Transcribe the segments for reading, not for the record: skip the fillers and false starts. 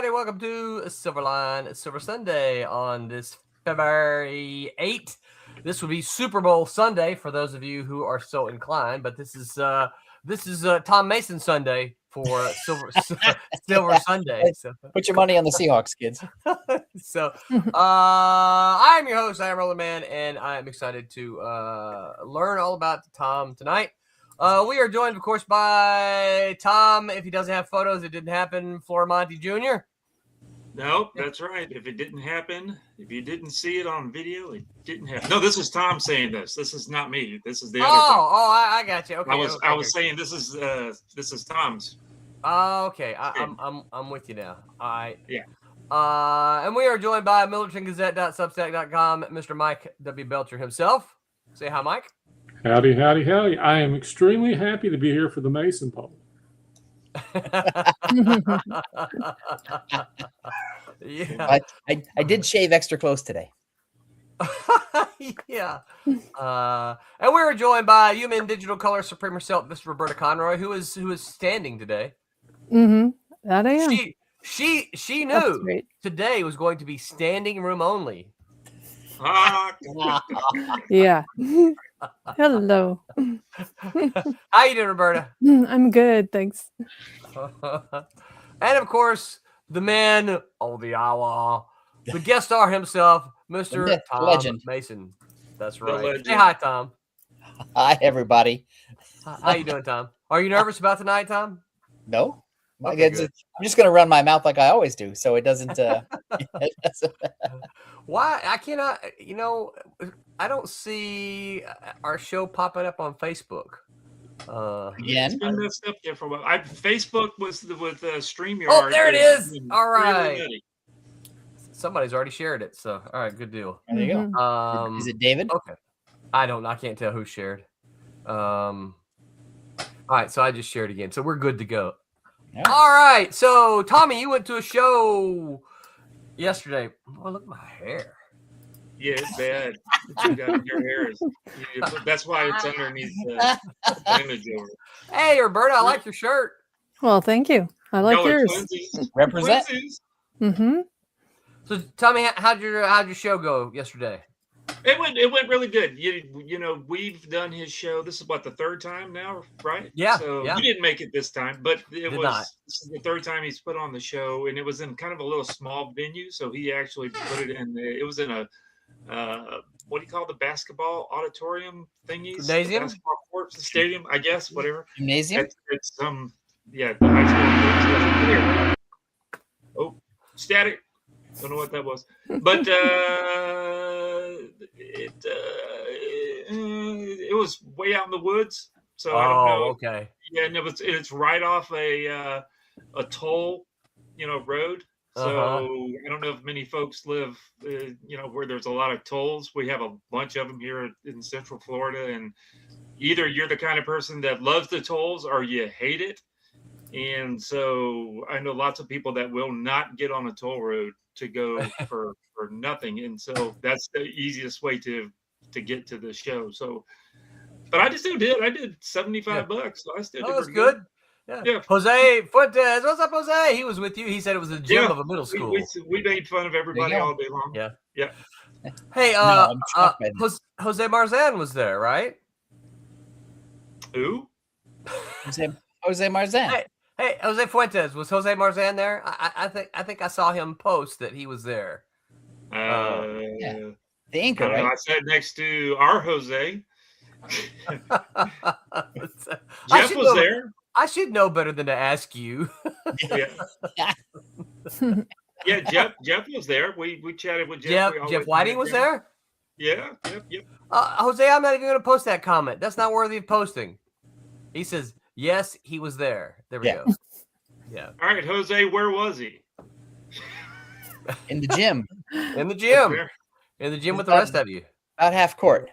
everybody. Welcome to Silverline Silver Sunday on this February 8th. This will be Super Bowl Sunday for those of you who are so inclined, but this is Tom Mason Sunday for Silver Sunday. So. Put your money on the Seahawks, kids. I am your host, I am Roller Man, and I am excited to learn all about Tom tonight. We are joined, of course, by Tom. If he doesn't have photos, it didn't happen. Floramonte Jr. Nope, that's right. If it didn't happen, if you didn't see it on video, it didn't happen. No, this is Tom saying this. This is not me. This is the other. I got you. Okay. I was saying this is Tom's. Okay. I'm with you now. All right. Yeah. And we are joined by militaryGazette.substack.com, Mr. Mike W. Belcher himself. Say hi, Mike. Howdy, howdy, howdy. I am extremely happy to be here for the Mason poll. Yeah. I did shave extra close today. Yeah. And we were joined by human digital color supreme herself, Miss Roberta Conroy, who is standing today. Mm-hmm. That I am. She knew today was going to be standing room only. Yeah. Hello. How you doing, Roberta? I'm good, thanks. And of course, the man of the hour, the guest star himself, Mr. Tom legend. Mason. That's right. Say hi, Tom. Hi, everybody. How you doing, Tom? Are you nervous about tonight, Tom? No. Okay, I'm just going to run my mouth like I always do, so it doesn't. Why? I cannot. I don't see our show popping up on Facebook. Again, it's been messed up there for a while. Facebook was with StreamYard. Oh, there it is. All right. Really. Somebody's already shared it, so all right, good deal. there you go. Is it David? Okay. I can't tell who shared. All right, so I just shared again, so we're good to go. Yeah. All right, so Tommy, you went to a show yesterday. Oh, look at my hair. Yeah, it's bad. What you got in your hair that's why it's underneath the image over. Hey, Roberta, I like your shirt. Well, thank you. I like yours. Represent. Mm-hmm. So, Tommy, how'd your show go yesterday? It went really good. You know, we've done his show. This is what, the third time now, right? Yeah. So yeah. you didn't make it this time, but this is the third time he's put on the show, and it was in kind of a little small venue. So he actually put it in. It was in a what do you call the basketball auditorium thingies? Gymnasium? The basketball court, the stadium, I guess, whatever. Gymnasium. It's the high school. Oh, static. Don't know what that was, but it was way out in the woods, so I don't know. Okay. Yeah, and it's right off a toll, road. So I don't know if many folks live, where there's a lot of tolls. We have a bunch of them here in Central Florida, and either you're the kind of person that loves the tolls or you hate it. And so I know lots of people that will not get on a toll road to go for nothing. And so that's the easiest way to get to the show. So, but I just still did. I did $75. So I still did. That's good. Yeah. Jose Fuentes. What's up, Jose? He was with you. He said it was a gym of a middle school. We made fun of everybody all day long. Yeah. Yeah. Hey, Jose Marzan was there, right? Who? Jose Marzan. Hey, Jose Fuentes. Was Jose Marzan there? I think I saw him post that he was there. The anchor, right? I sat next to our Jose. Jeff was there. I should know better than to ask you. Yeah, Jeff was there. We chatted with Jeff. Jeff Whiting was there? Yeah, yep. Jose, I'm not even going to post that comment. That's not worthy of posting. He says, yes, he was there. There we go. Yeah. All right, Jose, where was he? In the gym. In the gym. In the gym with the rest of you. About half court.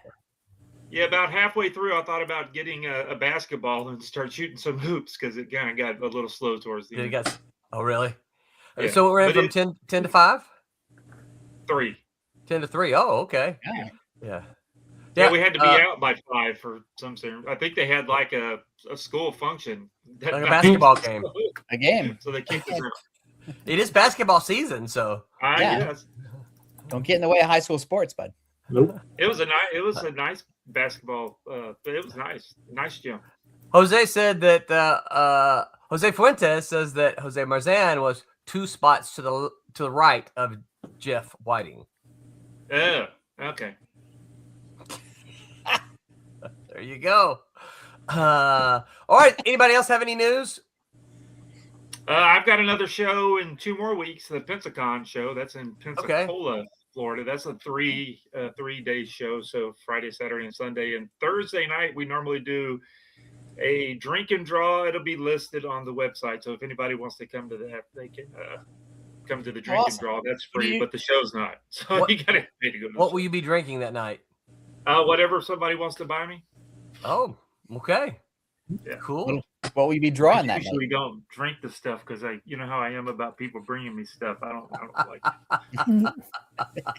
Yeah, about halfway through, I thought about getting a basketball and start shooting some hoops because it kind of got a little slow towards the end. Oh, really? Yeah. So we're in from 10 to 5? 3. 10 to 3. Oh, okay. Yeah. Yeah, we had to be out by 5 for some certain. I think they had like a school function. Like a basketball game. A game. So they kicked us out. It is basketball season, so Yeah. Yes. Don't get in the way of high school sports, bud. Nope. It was a nice basketball. It was nice gym. Jose said that Jose Fuentes says that Jose Marzan was 2 spots to the right of Jeff Whiting. Okay. There you go. All right. Anybody else have any news? I've got another show in 2 more weeks. The Pensacon show. That's in Pensacola, Florida. That's a 3-day show. So Friday, Saturday, and Sunday. And Thursday night we normally do a drink and draw. It'll be listed on the website. So if anybody wants to come to that, they can come to the drink and draw. That's free, but the show's not. So you gotta pay to go to. What will you be drinking that night? Whatever somebody wants to buy me. Oh, okay. Yeah. Cool. What will you be drawing I that night? usually don't drink the stuff because you know how I am about people bringing me stuff. I don't like it.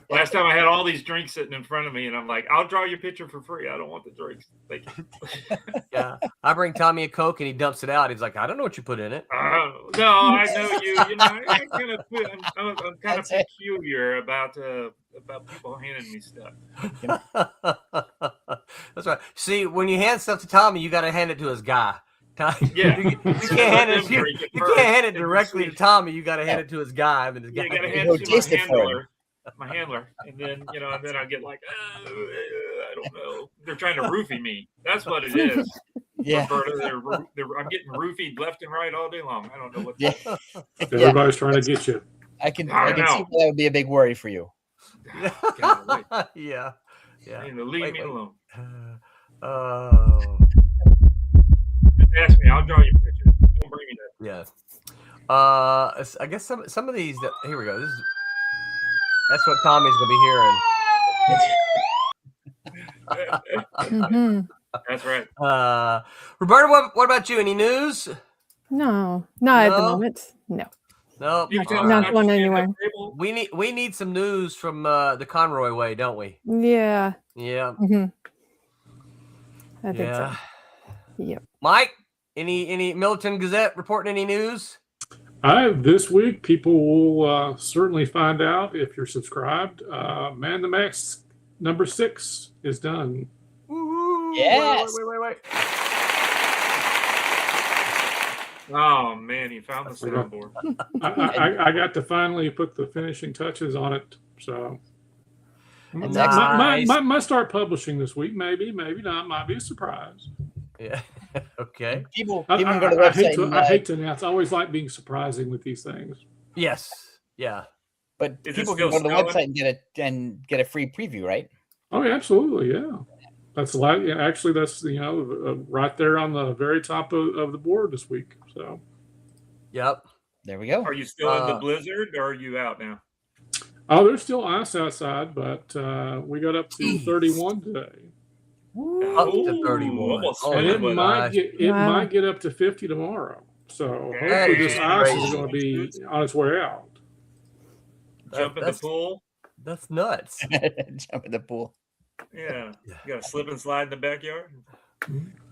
Last time I had all these drinks sitting in front of me, and I'm like, I'll draw your picture for free. I don't want the drinks. Thank you. Yeah. I bring Tommy a Coke and he dumps it out. He's like, I don't know what you put in it. No, I know you. You know, I'm kind of peculiar about people handing me stuff. That's right. See, when you hand stuff to Tommy, you got to hand it to his guy. Yeah. You can't hand it. You can't hand it directly to Tommy. You got to hand it to his guy. I mean, his guy. You got to hand it to my handler, and then and then I get like, I don't know. They're trying to roofie me. That's what it is. Yeah. Roberta, I'm getting roofied left and right all day long. I don't know what. Everybody's trying to get you. I can see know. that would be a big worry for you. Yeah. Leave me alone. Oh. Just ask me. I'll draw you a picture. Don't bring me that. Yeah. I guess some of these. Here we go. That's what Tommy's gonna be hearing. That's right. Roberta, what about you? Any news? No, not at the moment. No. No. Not going anywhere. We need some news from the Conroy way, don't we? Yeah. Yeah. I think so. Yep. Mike, any Milton Gazette reporting any news? This week, people will certainly find out if you're subscribed. Man the Max number 6 is done. Woo-hoo. Yes. Wait. Oh man, he found the soundboard. I got to finally put the finishing touches on it. So Nice. might start publishing this week. Maybe not. Might be a surprise. Yeah. Okay. People I go to the website. I hate to announce. I always like being surprising with these things. Yes. Yeah. But Is it people can still go to the spelling? website and get a free preview, right? Oh, yeah, absolutely, yeah. That's a lot. Yeah, actually, that's right there on the very top of the board this week. So. Yep. There we go. Are you still in the blizzard, or are you out now? Oh, there's still ice outside, but we got up to 31 today. Up to 31. Almost Oh, And it my might get up to 50 tomorrow. So Hey, hopefully this ice crazy. is going to be on its way out. Jump in the pool. That's nuts. Jump in the pool. Yeah. You got to slip and slide in the backyard.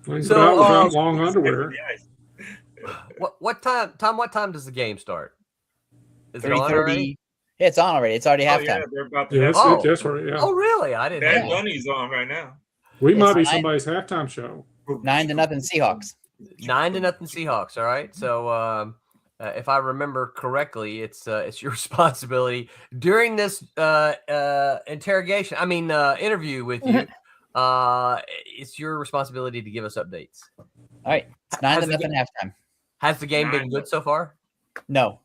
It's So, about without long underwear. The ice. What time? Tom, what time does the game start? Is it on 3:30. already? Yeah, it's on already. It's already Oh, halftime. yeah, they're about to Yes, Oh. yes, right, yeah. Oh, really? I didn't Bad know. Bunny's on right now. We might be It's somebody's halftime show. 9-0 Seahawks. 9-0 Seahawks. All right. So if I remember correctly, it's your responsibility during this interview with you. It's your responsibility to give us updates. All right. It's 9-0 halftime. Has the game been good so far? No.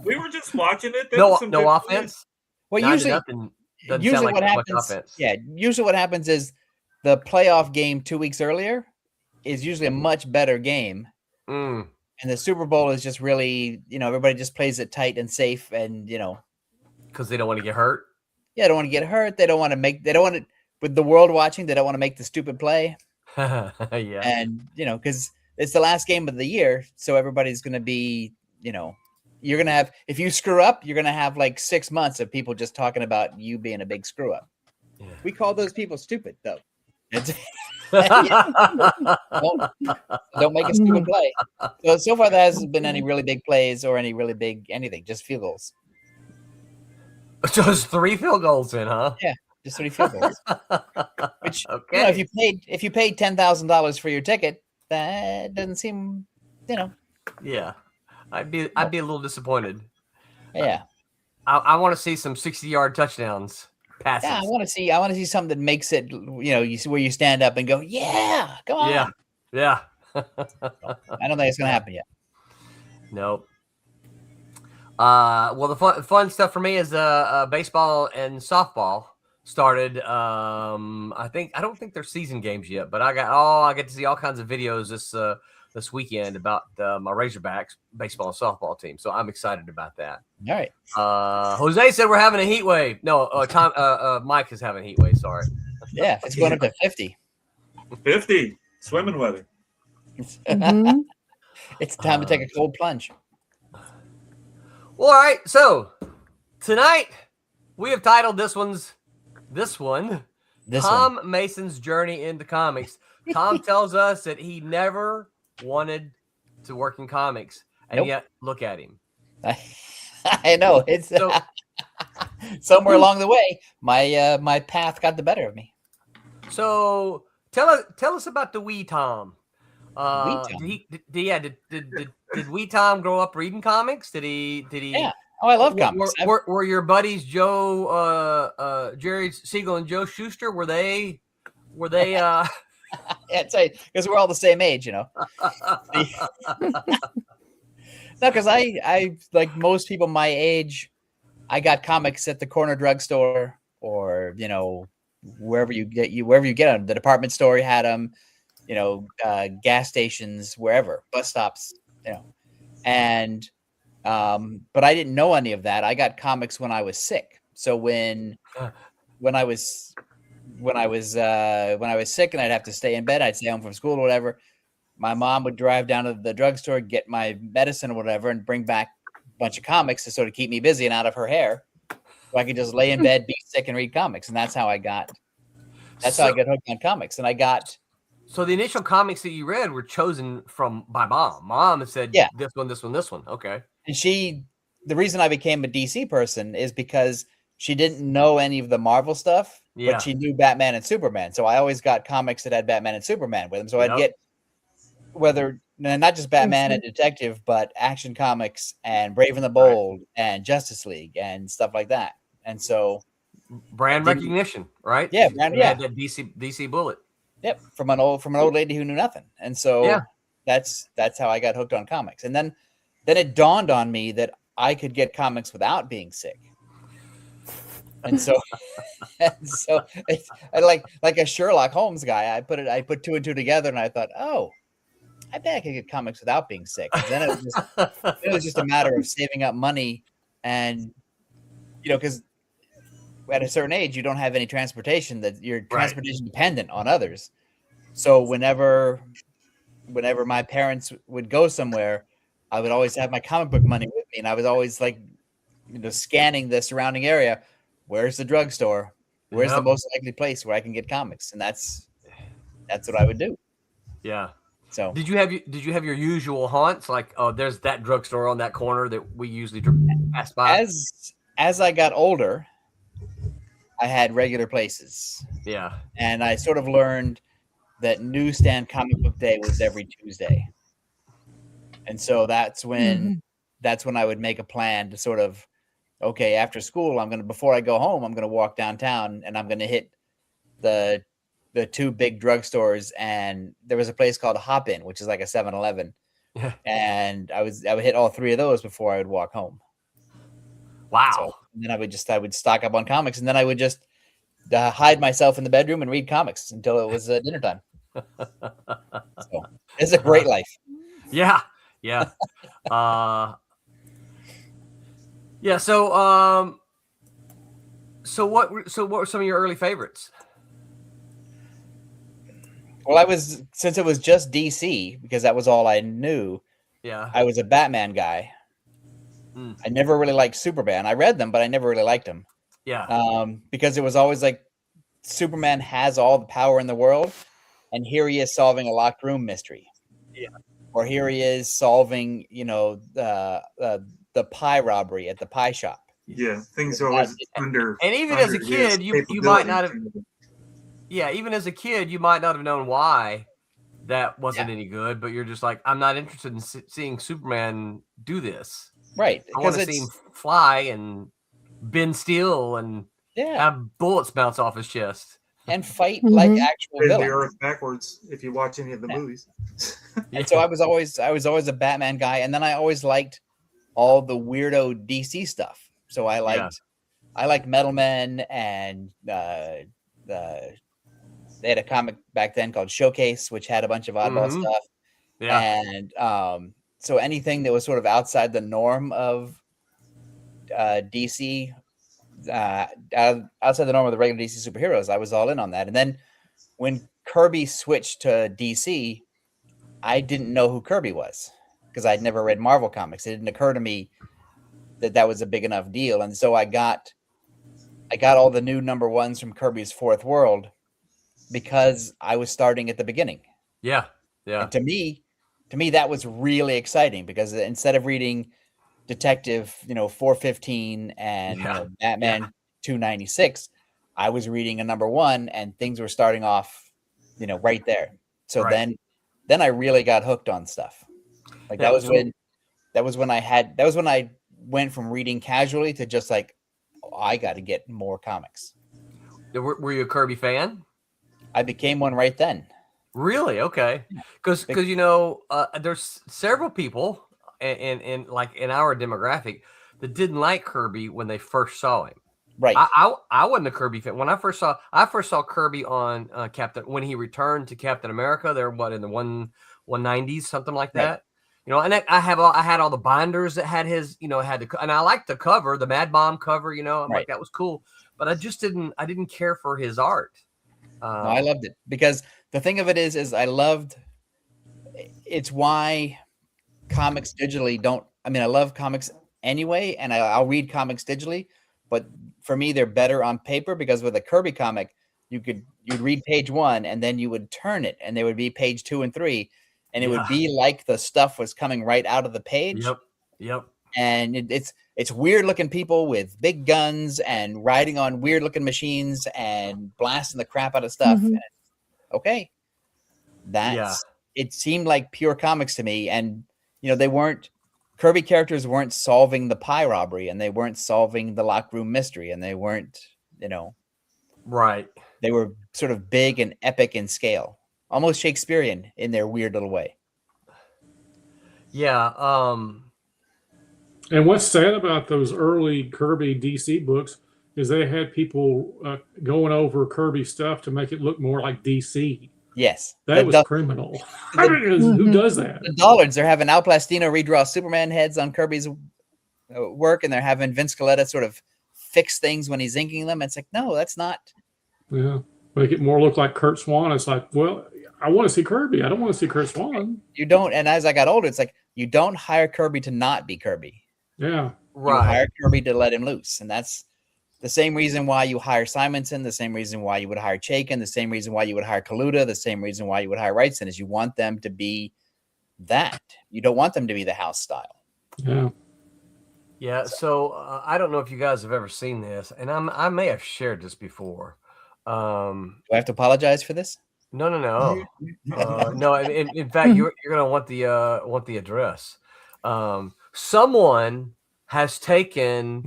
We were just watching it. There was some No good offense. Well, 9-0 usually doesn't usually sound like what that much happens, offense. usually what happens is the playoff game 2 weeks earlier is usually a much better game. Mm. And the Super Bowl is just really, everybody just plays it tight and safe. And, Because they don't want to get hurt. yeah, they don't want to get hurt. They don't want to, with the world watching, they don't want to make the stupid play. Yeah. And, because it's the last game of the year. So everybody's going to be, you're going to have, if you screw up, you're going to have like 6 months of people just talking about you being a big screw up. Yeah. We call those people stupid, though. Don't make a stupid play. So far, there hasn't been any really big plays or any really big anything. Just field goals. Just 3 field goals in, huh? Yeah, just 3 field goals. Which Okay. if you paid $10,000 for your ticket, that doesn't seem, Yeah, I'd be a little disappointed. Yeah. I want to see some 60-yard touchdowns passes. Yeah, I want to see something that makes it, you see where you stand up and go, yeah, come on. Yeah. I don't think it's gonna happen yet. Nope. Well, the fun stuff for me is baseball and softball started. I don't think they're season games yet, but I get to see all kinds of videos this weekend about my Razorbacks baseball and softball team. So I'm excited about that. All right. Jose said we're having a heat wave. No, Mike is having a heat wave. Sorry. Yeah, it's going up to 50. 50 swimming weather. Mhm. It's time to take a cold plunge. Well, all right. So tonight we have titled this one Tom Mason's Journey into Comics. Tom tells us that he never wanted to work in comics, and yet look at him. I know, it's somewhere along the way my path got the better of me. So tell us about the wee Tom. Wee Tom? Did wee Tom grow up reading comics? Did he? Yeah. Oh, I love comics. Were your buddies Jerry Siegel and Joe Shuster? Were they? Yeah, it's because we're all the same age, No, because I like most people my age, I got comics at the corner drugstore or wherever you get them. The department store had them, gas stations, wherever, bus stops, and but I didn't know any of that. I got comics when I was sick. So when I was sick and I'd have to stay in bed, I'd stay home from school or whatever. My mom would drive down to the drugstore, get my medicine or whatever, and bring back a bunch of comics to sort of keep me busy and out of her hair, so I could just lay in bed, be sick, and read comics. And that's how I got hooked on comics. And I got. So the initial comics that you read were chosen by mom. Mom had said, yeah, this one. Okay. And the reason I became a DC person is because she didn't know any of the Marvel stuff, but she knew Batman and Superman. So I always got comics that had Batman and Superman with them. So I'd get not just Batman and Detective, but Action Comics and Brave and the Bold and Justice League and stuff like that. And so brand recognition, right? Yeah, that DC bullet. Yep, from an old lady who knew nothing. And so that's how I got hooked on comics. And then it dawned on me that I could get comics without being sick. And so I like a Sherlock Holmes guy. I put 2 and 2 together, and I thought, oh, I bet I could get comics without being sick. And then it was just a matter of saving up money, and because at a certain age you don't have any transportation, that you're transportation dependent on others. So whenever my parents would go somewhere, I would always have my comic book money with me, and I was always scanning the surrounding area. Where's the drugstore? Where's the most likely place where I can get comics? And that's what I would do. Yeah. So did you have your usual haunts? Like, oh, there's that drugstore on that corner that we usually pass by. As I got older, I had regular places. Yeah. And I sort of learned that newsstand comic book day was every Tuesday. And so that's when I would make a plan to sort of, okay, after school, before I go home, I'm going to walk downtown and I'm going to hit the 2 big drugstores. And there was a place called Hop In, which is like a 7-Eleven. Yeah. And I would hit all 3 of those before I would walk home. Wow. So, and then I would stock up on comics, and then I would just hide myself in the bedroom and read comics until it was dinner time. So it's a great life. Yeah. Yeah. Yeah. So what were some of your early favorites? Well, since it was just DC, because that was all I knew. Yeah. I was a Batman guy. I never really liked Superman. I read them, but I never really liked him. Yeah. Because it was always like Superman has all the power in the world, and here he is solving a locked room mystery. Yeah. Or here he is solving, the pie robbery at the pie shop. Yeah, things are always under. And even under as a his kid, you might capability. not have. Yeah, even as a kid, you might not have known why that wasn't any good, but you're just like, I'm not interested in seeing Superman do this. Right. I want to see him fly and bend steel and have bullets bounce off his chest. And fight like actual Bend the villains. earth backwards if you watch any of the movies. And so I was always a Batman guy, and then I always liked all the weirdo DC stuff. So I liked Metal Men, and they had a comic back then called Showcase, which had a bunch of oddball stuff. Yeah. And so anything that was sort of outside the norm of DC, outside the norm of the regular DC superheroes, I was all in on that. And then when Kirby switched to DC, I didn't know who Kirby was because I'd never read Marvel comics. It didn't occur to me that was a big enough deal. And so I got all the new number ones from Kirby's Fourth World because I was starting at the beginning. Yeah. Yeah. And to me, that was really exciting because instead of reading Detective, 415 and Batman 296, I was reading a number one and things were starting off, right there. So then I really got hooked on stuff. Like that was when I went from reading casually to just like, I got to get more comics. Were you a Kirby fan? I became one right then. Really? Okay. Because there's several people in our demographic that didn't like Kirby when they first saw him. Right. I wasn't a Kirby fan. When I first saw Kirby on when he returned to Captain America. They're in the 190s, something like that. And I had all the binders that had his, and I liked the cover, the Mad Bomb cover. I'm like, that was cool, but I didn't care for his art. No, I loved it because the thing of it is it's why comics digitally I love comics anyway, and I'll read comics digitally, but for me, they're better on paper because with a Kirby comic, you'd read page 1 and then you would turn it and there would be page 2 and 3, and it would be like the stuff was coming right out of the page. Yep. And it's weird looking people with big guns and riding on weird looking machines and blasting the crap out of stuff. And okay. It seemed like pure comics to me. And, Kirby characters weren't solving the pie robbery and they weren't solving the locked room mystery and they weren't, right. They were sort of big and epic in scale, almost Shakespearean in their weird little way. Yeah. And what's sad about those early Kirby DC books is they had people going over Kirby stuff to make it look more like DC. Yes. That was criminal. Who does that? The Dollards, they're having Al Plastino redraw Superman heads on Kirby's work, and they're having Vince Colletta sort of fix things when he's inking them. It's like, no, that's not. Yeah. Make it more look like Kurt Swan. It's like, well, I want to see Kirby. I don't want to see Kurt Swan. You don't. And as I got older, it's like, you don't hire Kirby to not be Kirby. Yeah. Right. You hire Kirby to let him loose. And that's the same reason why you hire Simonson, the same reason why you would hire Chaykin, the same reason why you would hire Kaluta, the same reason why you would hire Wrightson is you want them to be that. You don't want them to be the house style. Yeah. Yeah. So I don't know if you guys have ever seen this, and I may have shared this before. Do I have to apologize for this? No. No. In fact, you're going to want the address. Someone has taken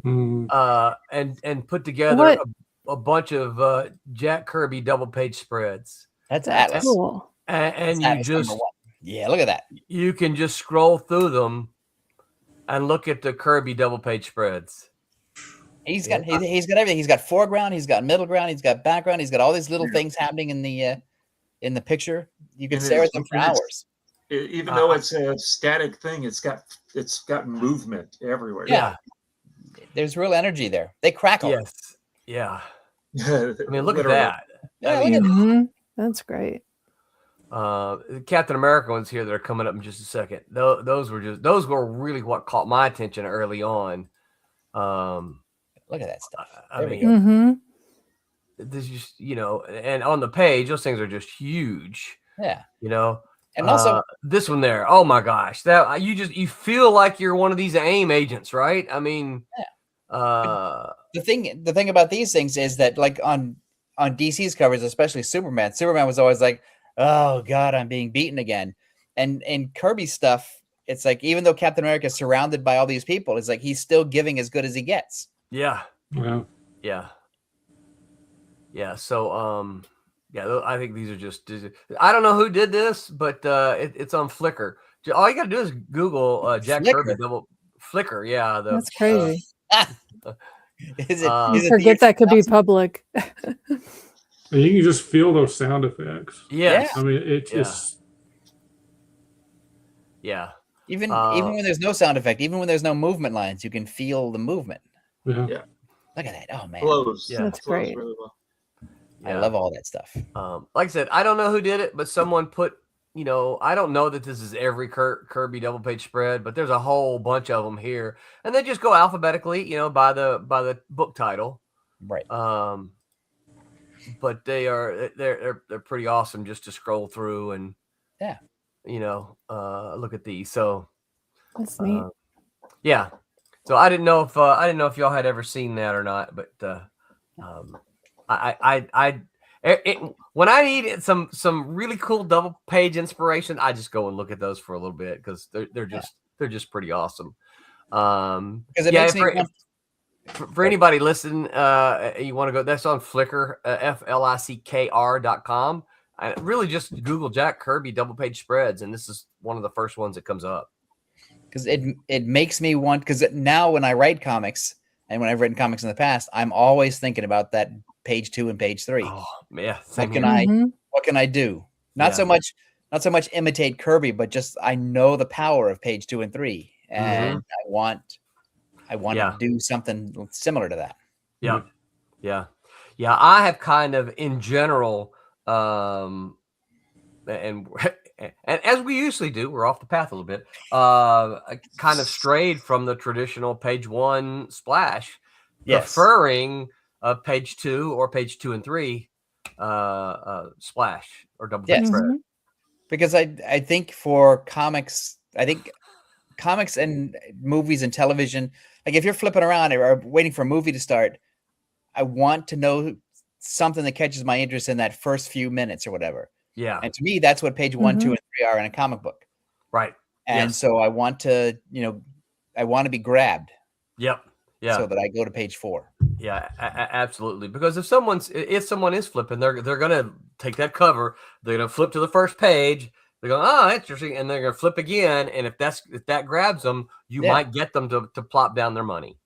and put together a bunch of Jack Kirby double page spreads. That's Atlas. Cool. And Atlas you just look at that. You can just scroll through them and look at the Kirby double page spreads. He's got everything. He's got foreground, he's got middle ground, he's got background, he's got all these little things happening in the picture. You can stare at them for hours. Even though it's a static thing, it's got movement everywhere. Yeah. There's real energy there. They crackle. Yes. Yeah. I mean, look at that. Yeah, look at that. That's great. Captain America ones here that are coming up in just a second. Those were really what caught my attention early on. Look at that stuff. I mean, this just, and on the page, those things are just huge. Yeah. And Also also this one there. Oh my gosh, that you feel like you're one of these AIM agents, right? I mean, the thing about these things is that, like, on DC's covers, especially Superman was always like, oh God, I'm being beaten again. And in Kirby stuff, it's like, even though Captain America is surrounded by all these people, it's like he's still giving as good as he gets. Yeah. Yeah. Yeah. Yeah. So, I think these are just, I don't know who did this, but it's on Flickr. All you got to do is Google Jack Kirby Flickr. Yeah. That's crazy. Is Forget that could be public. And you can just feel those sound effects. Yes. I mean, it's just. Yeah. Even when there's no sound effect, even when there's no movement lines, you can feel the movement. Yeah. Look at that. Oh man. Flows. Yeah. That's great. Really well. I love all that stuff. Like I said, I don't know who did it, but someone put, I don't know that this is every Kirby double page spread, but there's a whole bunch of them here, and they just go alphabetically, by the book title. Right. But they're pretty awesome just to scroll through and look at these. So That's neat. Yeah. So I didn't know if y'all had ever seen that or not, but when I need some really cool double page inspiration, I just go and look at those for a little bit because they're just pretty awesome. Because it makes me for anybody listening, you want to go, that's on Flickr, FLICKR.com. I really just Google Jack Kirby double page spreads, and this is one of the first ones that comes up. Because it makes me want, because now when I write comics, and when I've written comics in the past, I'm always thinking about that page 2 and page 3. Oh yeah. What can I do? Not so much imitate Kirby, but just I know the power of page 2 and 3, and I want to do something similar to that. Yeah. Yeah. Yeah. I have kind of in general, and as we usually do, we're off the path a little bit, kind of strayed from the traditional page 1 splash, preferring page 2 or page 2 and 3 splash or double page spread. Because I think for comics, comics and movies and television, like if you're flipping around or waiting for a movie to start, I want to know something that catches my interest in that first few minutes or whatever. Yeah. And to me, that's what page 1, 2, and 3 are in a comic book. Right. And so I want to, I want to be grabbed. Yep. Yeah. So that I go to page 4. Yeah, absolutely. Because if someone is flipping, they're gonna take that cover, they're gonna flip to the first page, they're going, oh, interesting, and they're gonna flip again. And if that grabs them, you might get them to plop down their money.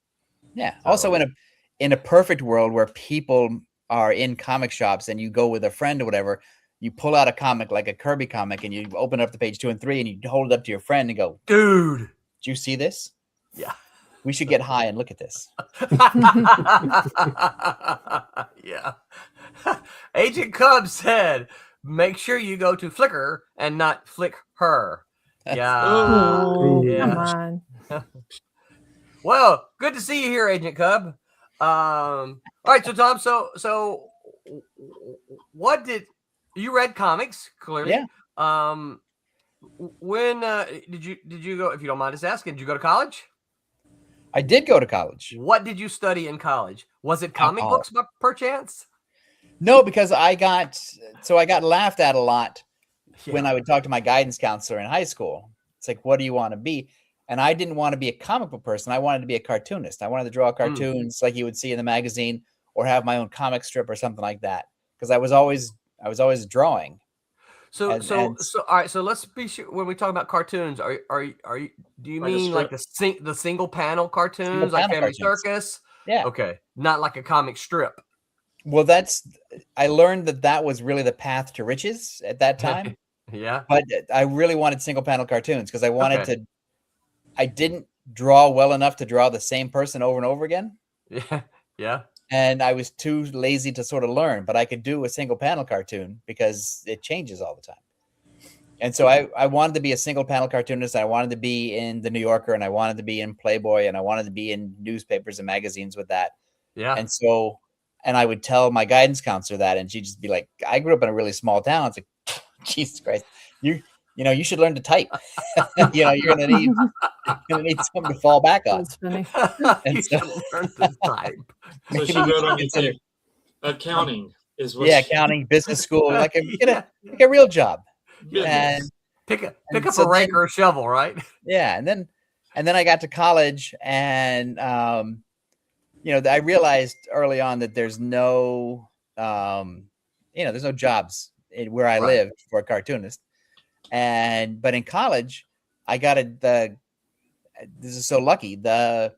Yeah. So, also in a perfect world where people are in comic shops and you go with a friend or whatever, you pull out a comic like a Kirby comic and you open up to page 2 and 3 and you hold it up to your friend and go, dude, did you see this? Yeah. We should get high and look at this. Yeah. Agent Cub said, make sure you go to Flickr and not flick her. Yeah. Oh, come on. Well, good to see you here, Agent Cub. All right, so Tom, so what did you read comics clearly? Yeah. When did you go? If you don't mind us asking, did you go to college? I did go to college. What did you study in college? Was it comic books, perchance? No, because I got laughed at a lot when I would talk to my guidance counselor in high school. It's like, what do you want to be? And I didn't want to be a comic book person. I wanted to be a cartoonist. I wanted to draw cartoons like you would see in the magazine, or have my own comic strip or something like that. Because I was always drawing. So all right. So let's be sure when we talk about cartoons. Are you? Do you mean like the single panel cartoons, like Family Circus? Yeah. Okay. Not like a comic strip. Well, I learned that was really the path to riches at that time. Yeah. But I really wanted single panel cartoons because I wanted to. I didn't draw well enough to draw the same person over and over again. Yeah. Yeah. And I was too lazy to sort of learn, but I could do a single panel cartoon because it changes all the time. And so I wanted to be a single panel cartoonist. I wanted to be in the New Yorker, and I wanted to be in Playboy, and I wanted to be in newspapers and magazines with that. Yeah. And so And I would tell my guidance counselor that, and she'd just be like, I grew up in a really small town. It's like, Jesus Christ, you you should learn to type. You're gonna need something to fall back on. That's funny. And You so- should learn to type. So she wrote on your tape, accounting is what. Yeah, she- accounting, business school, like Yeah. a real job. business. And Pick up so a rake or a shovel, right? yeah, and then I got to college, and I realized early on that there's no there's no jobs where I Right. live for a cartoonist. But in college, I got this is so lucky. The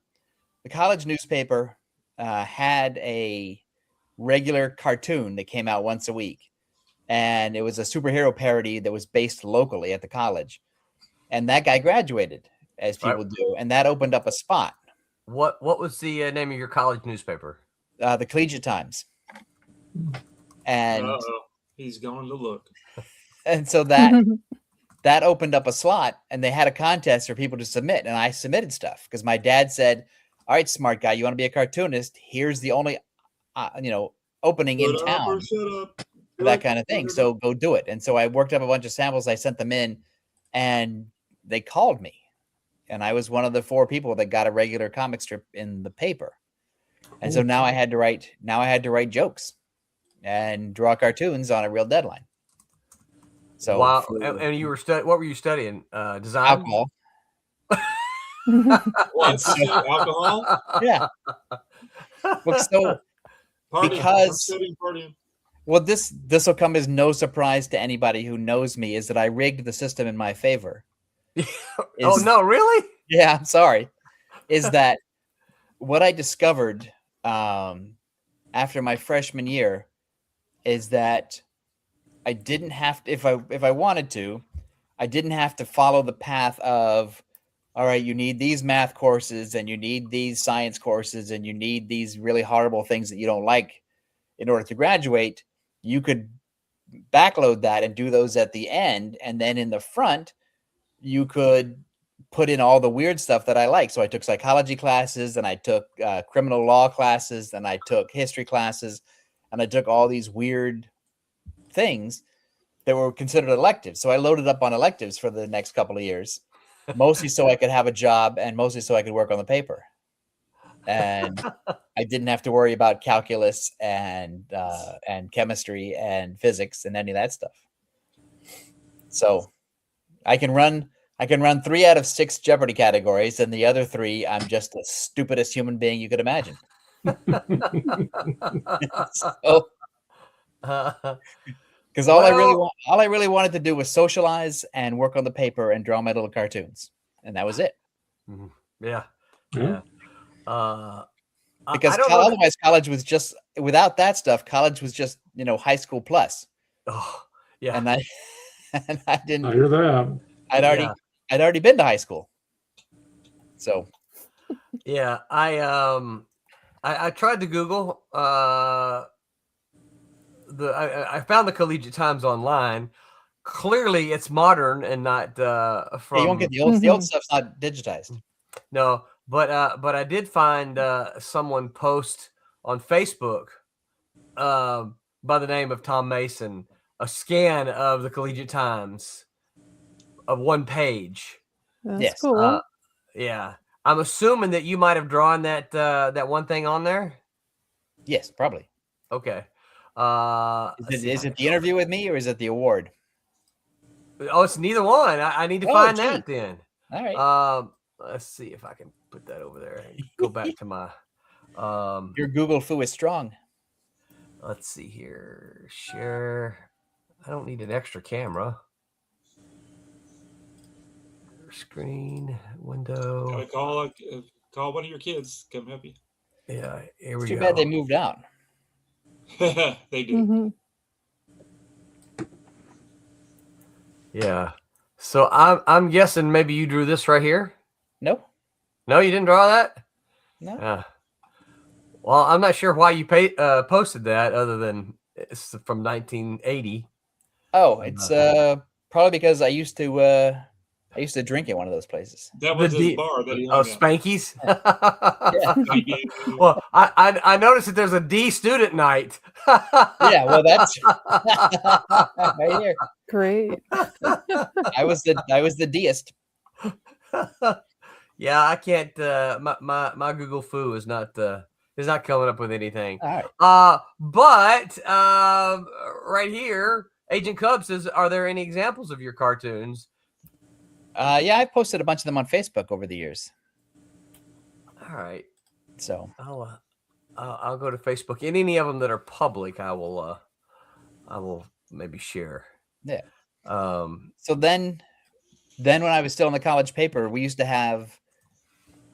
college newspaper had a regular cartoon that came out once a week, and it was a superhero parody that was based locally at the college. And that guy graduated, as people do, and that opened up a spot. What was the name of your college newspaper? The Collegiate Times. And Uh-oh. He's going to look. so that opened up a slot, and they had a contest for people to submit, and I submitted stuff because my dad said, all right, smart guy, you want to be a cartoonist? Here's the only opening in Shut up town or shut up. for that kind of thing, so go do it. And so I worked up a bunch of samples, I sent them in, and they called me, and I was one of the 4 people that got a regular comic strip in the paper. And so now I had to write jokes and draw cartoons on a real deadline. So wow. for And you were what were you studying? Design? alcohol. What? Alcohol? Yeah. Well, so Partying. Because- I'm studying partying. well, this will come as no surprise to anybody who knows me, is that I rigged the system in my favor. Oh no, really? Yeah, I'm sorry. Is that what I discovered after my freshman year is that I didn't have to, if I wanted to, I didn't have to follow the path of, all right, you need these math courses and you need these science courses and you need these really horrible things that you don't like in order to graduate. You could backload that and do those at the end. And then in the front, you could put in all the weird stuff that I like. So I took psychology classes, and I took criminal law classes, and I took history classes, and I took all these weird things that were considered electives. So I loaded up on electives for the next couple of years, mostly so I could have a job and mostly so I could work on the paper. And I didn't have to worry about calculus and chemistry and physics and any of that stuff. So I can run 3 out of 6 Jeopardy categories, and the other 3, I'm just the stupidest human being you could imagine. So, because all I really wanted to do was socialize and work on the paper and draw my little cartoons, and that was it. Yeah. Yeah. Because I don't know otherwise, college was just, without that stuff, college was just high school plus, oh, yeah. and I I didn't. hear that. I'd already been to high school, so Yeah, I tried to Google. I found the Collegiate Times online. Clearly, it's modern and not from. you won't get the old. The old stuff's not digitized. No, but I did find someone post on Facebook by the name of Tom Mason a scan of the Collegiate Times of one page. That's Yes. cool. Yeah, I'm assuming that you might have drawn that that one thing on there. Yes, probably. Okay. Is it the interview with me or is it the award? Oh, it's neither one. I need to Oh, find gee. that then. All right. Let's see if I can put that over there and go back to my. Your Google foo is strong. Let's see here. Share. I don't need an extra camera. Screen window. Gotta call one of your kids. Come help you. Yeah, here we It's too go. bad they moved out. They do. Mhm. Yeah. So I'm guessing maybe you drew this right here. No, No, you didn't draw that. no. Well, I'm not sure why you posted that, other than it's from 1980. Oh, it's probably because I used to I used to drink at one of those places. That was The his D- bar that he Oh, hung at. Spankies. Yeah. Well, I noticed that there's a D student night. Yeah, well, that's right here. Great. I was the deist. Yeah, I can't. My Google foo is not coming up with anything. All right. But right here, Agent Cub says, "Are there any examples of your cartoons?" Yeah, I posted a bunch of them on Facebook over the years. All right, So I'll go to Facebook. And any of them that are public, I will maybe share. yeah. Um, So then when I was still in the college paper, we used to have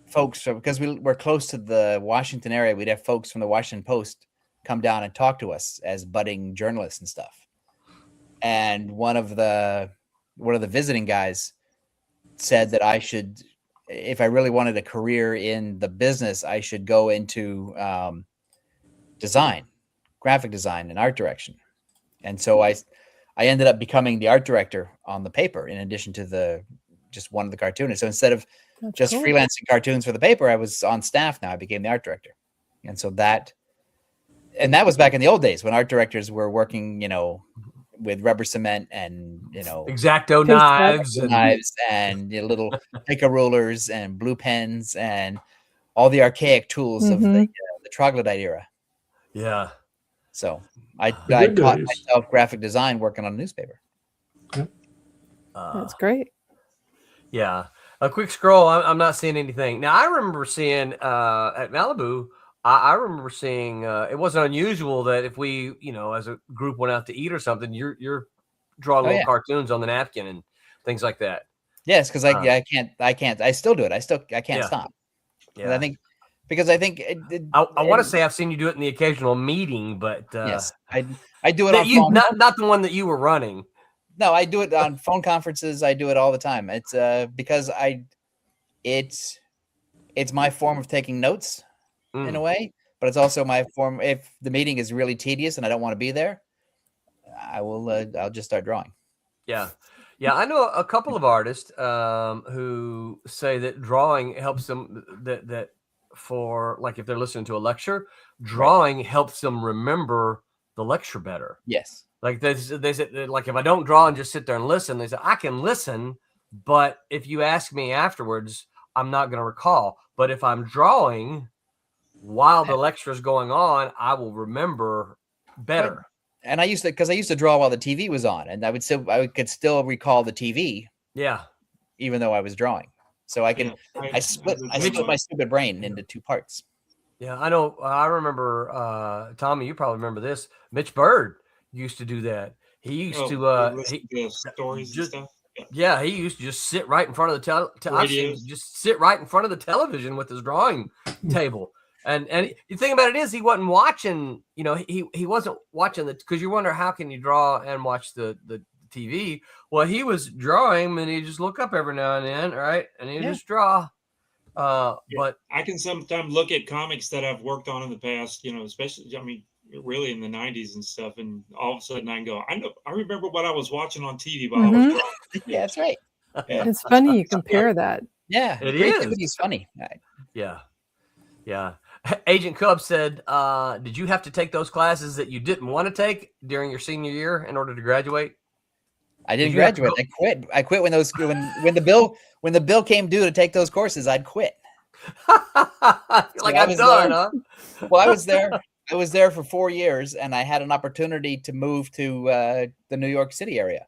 folks because we were close to the Washington area. We'd have folks from the Washington Post come down and talk to us as budding journalists and stuff. And one of the visiting guys said that I should, if I really wanted a career in the business, I should go into design, graphic design, and art direction. And so I ended up becoming the art director on the paper in addition to just one of the cartoonists. So instead of That's just cool. freelancing cartoons for the paper, I was on staff now. I became the art director. And so that was back in the old days when art directors were working, with rubber cement and, X-Acto Paste knives and knives and little picker rulers and blue pens and all the archaic tools of the troglodyte era. yeah. So I good taught days. myself graphic design working on a newspaper. That's great. Yeah. A quick scroll. I'm not seeing anything. Now, I remember seeing at Malibu, I remember seeing it wasn't unusual that if we, as a group went out to eat or something, you're drawing little cartoons on the napkin and things like that. Yes, because I can't. I still do it. I can't Yeah. stop. Yeah. I think I want to say I've seen you do it in the occasional meeting, but yes, I do it that on you, phone. not the one that you were running. No, I do it on phone conferences. I do it all the time. It's because it's my form of taking notes in a way, but it's also my form. If the meeting is really tedious and I don't want to be there, I'll just start drawing. Yeah. Yeah. I know a couple of artists who say that drawing helps them that for like if they're listening to a lecture, drawing helps them remember the lecture better. Yes. Like they said, like if I don't draw and just sit there and listen, they say I can listen, but if you ask me afterwards, I'm not going to recall. But if I'm drawing while the lecture is going on, I will remember better. And I used to draw while the TV was on, and I could still recall the TV. Yeah. Even though I was drawing, so I split my stupid brain into two parts. Yeah, I know. I remember Tommy. You probably remember this. Mitch Bird used to do that. He used to stories and stuff. Yeah, he used to just sit right in front of the just sit right in front of the television with his drawing table. And the thing about it is he wasn't watching, he wasn't watching because you wonder how can you draw and watch the TV. Well, he was drawing and he just look up every now and then, right? And he just draw. But I can sometimes look at comics that I've worked on in the past, especially really in the 90s and stuff, and all of a sudden I can go, I remember what I was watching on TV while I was drawing. Yeah, that's right. Yeah. It's funny you compare that. Yeah, it is funny. Yeah. Agent Cub said, did you have to take those classes that you didn't want to take during your senior year in order to graduate? I didn't graduate. I quit. I quit when the bill came due to take those courses. I'd quit. Like I'm done, huh? Well, I was there for 4 years, and I had an opportunity to move to the New York City area.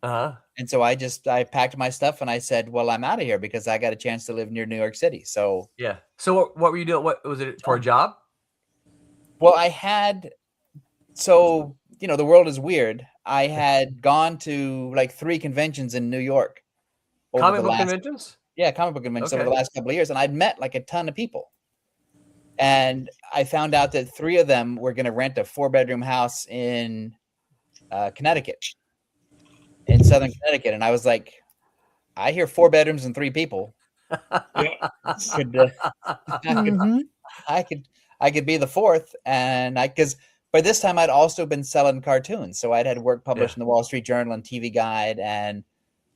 And so I packed my stuff and I said, well, I'm out of here because I got a chance to live near New York City. So yeah. So what were you doing? What was it for a job? Well, the world is weird. I had gone to like 3 conventions in New York. Comic book conventions? Yeah, comic book conventions over the last couple of years. And I'd met like a ton of people. And I found out that 3 of them were going to rent a 4-bedroom house in Connecticut, in Southern Connecticut. And I was like, I hear 4 bedrooms and 3 people. I could be the 4th. And because by this time I'd also been selling cartoons. So I'd had work published in the Wall Street Journal and TV Guide. And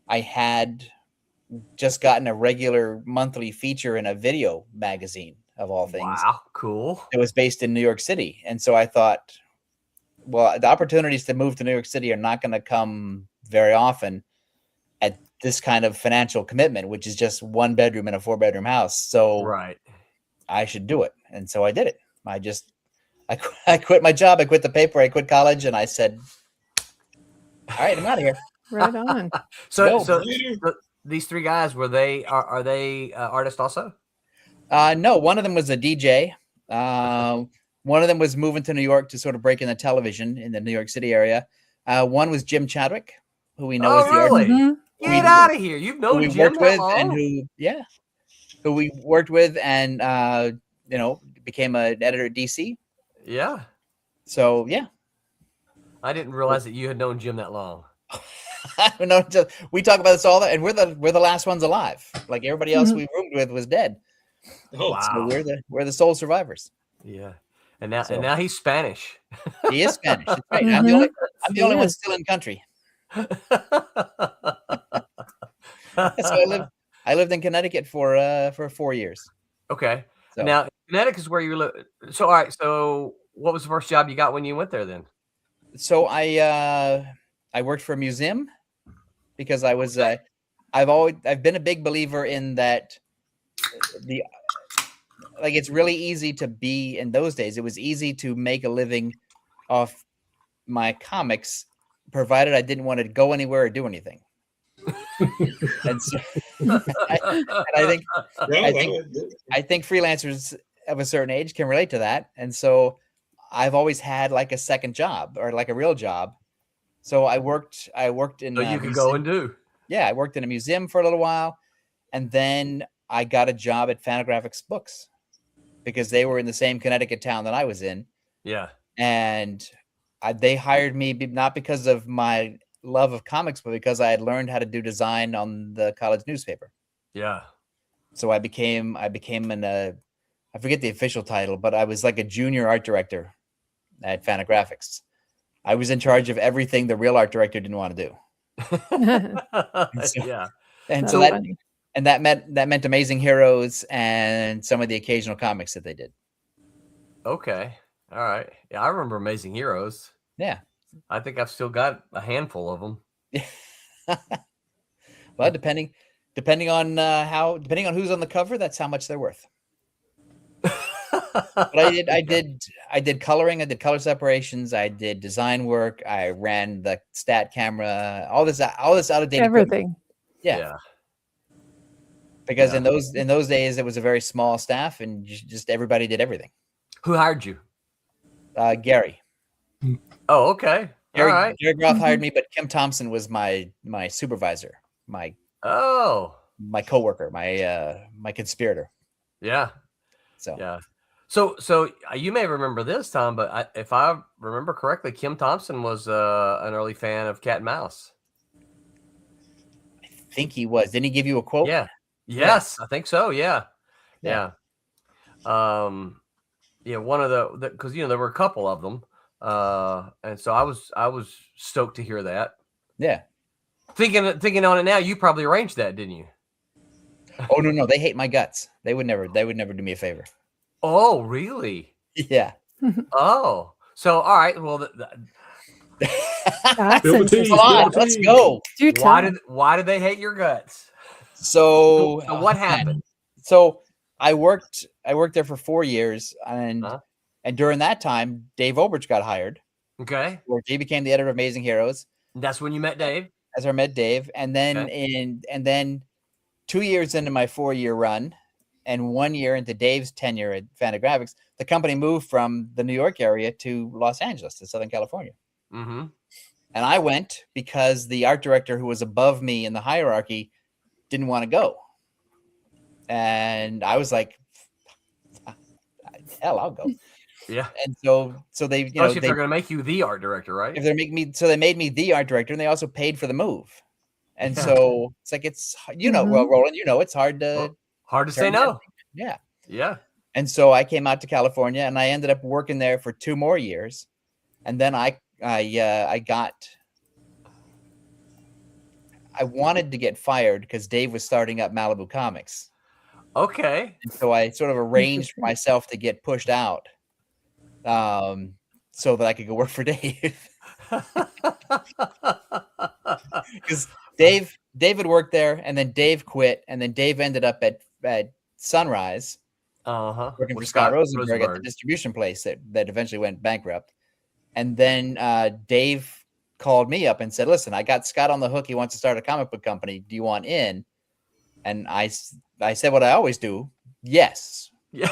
I had just gotten a regular monthly feature in a video magazine of all things. Wow, cool. It was based in New York City. And so I thought, well, the opportunities to move to New York City are not going to come very often at this kind of financial commitment, which is just 1 bedroom in a 4-bedroom house. So Right. I should do it. And so I did it. I quit my job. I quit the paper. I quit college. And I said, all right, I'm out of here. Right on. So, No. so these 3 guys, are they artists also? No, one of them was a DJ. One of them was moving to New York to sort of break in the television in the New York City area. One was Jim Chadwick, who we know Oh, is the really? artist Get out of here! You've who known we Jim worked that with and long? who we worked with and became an editor at DC. Yeah, So yeah, I didn't realize that you had known Jim that long. I don't know. We talk about this all and we're the last ones alive. Like everybody else we roomed with was dead. Oh, Wow. So we're the sole survivors. Yeah, and now So- he's Spanish. He is Spanish. That's right. I'm the only He one is. still in country. So I lived in Connecticut for 4 years. Okay. So Now, Connecticut is where you live. So, all right. So, what was the first job you got when you went there then? so I worked for a museum because I was I've been a big believer in that it's really easy to be in those days. It was easy to make a living off my comics, provided I didn't want to go anywhere or do anything. And so I think freelancers of a certain age can relate to that. And so I've always had like a second job or like a real job. So I worked in So you could go and do. I worked in a museum for a little while, and then I got a job at Fantagraphics Books because they were in the same Connecticut town that I was in. Yeah. And they hired me not because of my love of comics, but because I had learned how to do design on the college newspaper. Yeah. So I became I forget the official title, but I was like a junior art director at Fantagraphics. I was in charge of everything the real art director didn't want to do. Yeah. And That's so funny. that meant Amazing Heroes and some of the occasional comics that they did. Okay. All right. Yeah, I remember Amazing Heroes. Yeah. I think I've still got a handful of them. Well, depending on who's on the cover, that's how much they're worth. But I did coloring, I did color separations, I did design work, I ran the stat camera, all this out of date equipment. Everything. Yeah. Because Yeah. in those days it was a very small staff and just everybody did everything. Who hired you? Gary. Oh, okay. Gary, All right. Gary Groth hired me, but Kim Thompson was my supervisor, my Oh, coworker, my conspirator. yeah. So Yeah. So you may remember this, Tom, but if I remember correctly, Kim Thompson was an early fan of Cat and Mouse. I think he was. Didn't he give you a quote? Yeah. Yes, I think so. Yeah. Yeah. Yeah. One of the because there were a couple of them, and so I was stoked to hear that. Yeah. Thinking on it now, you probably arranged that, didn't you? Oh no, they hate my guts. They would never do me a favor. Oh, really? Yeah. Oh, so all right. Well, That's Bill T. interesting. Come on, let's go. Do tell. why did they hate your guts? So What happened? So I worked there for 4 years, and Uh-huh. and during that time, Dave Oberich got hired. Okay, Where he became the editor of Amazing Heroes. that's when you met Dave. As I met Dave, and then Okay. and then 2 years into my 4-year run, and 1 year into Dave's tenure at Fantagraphics, the company moved from the New York area to Los Angeles, to Southern California. Mm-hmm. And I went because the art director who was above me in the hierarchy didn't want to go. And I was like, hell, I'll go. Yeah. And so they, Especially if they're going to make you the art director, right? if they're making me, so they made me the art director, and they also paid for the move. And Yeah. so it's like, well, Roland, it's hard to, Hard to say turn no. down. Yeah. Yeah. And so I came out to California, and I ended up working there for 2 more years. And then I I wanted to get fired because Dave was starting up Malibu Comics. Okay. And so I sort of arranged for myself to get pushed out, so that I could go work for Dave. Because David worked there, and then Dave quit, and then Dave ended up at Sunrise, working for With Scott Rosenberg at the distribution place that eventually went bankrupt. And then Dave called me up and said, "Listen, I got Scott on the hook. He wants to start a comic book company. Do you want in?" And I said what I always do. Yes. Yeah.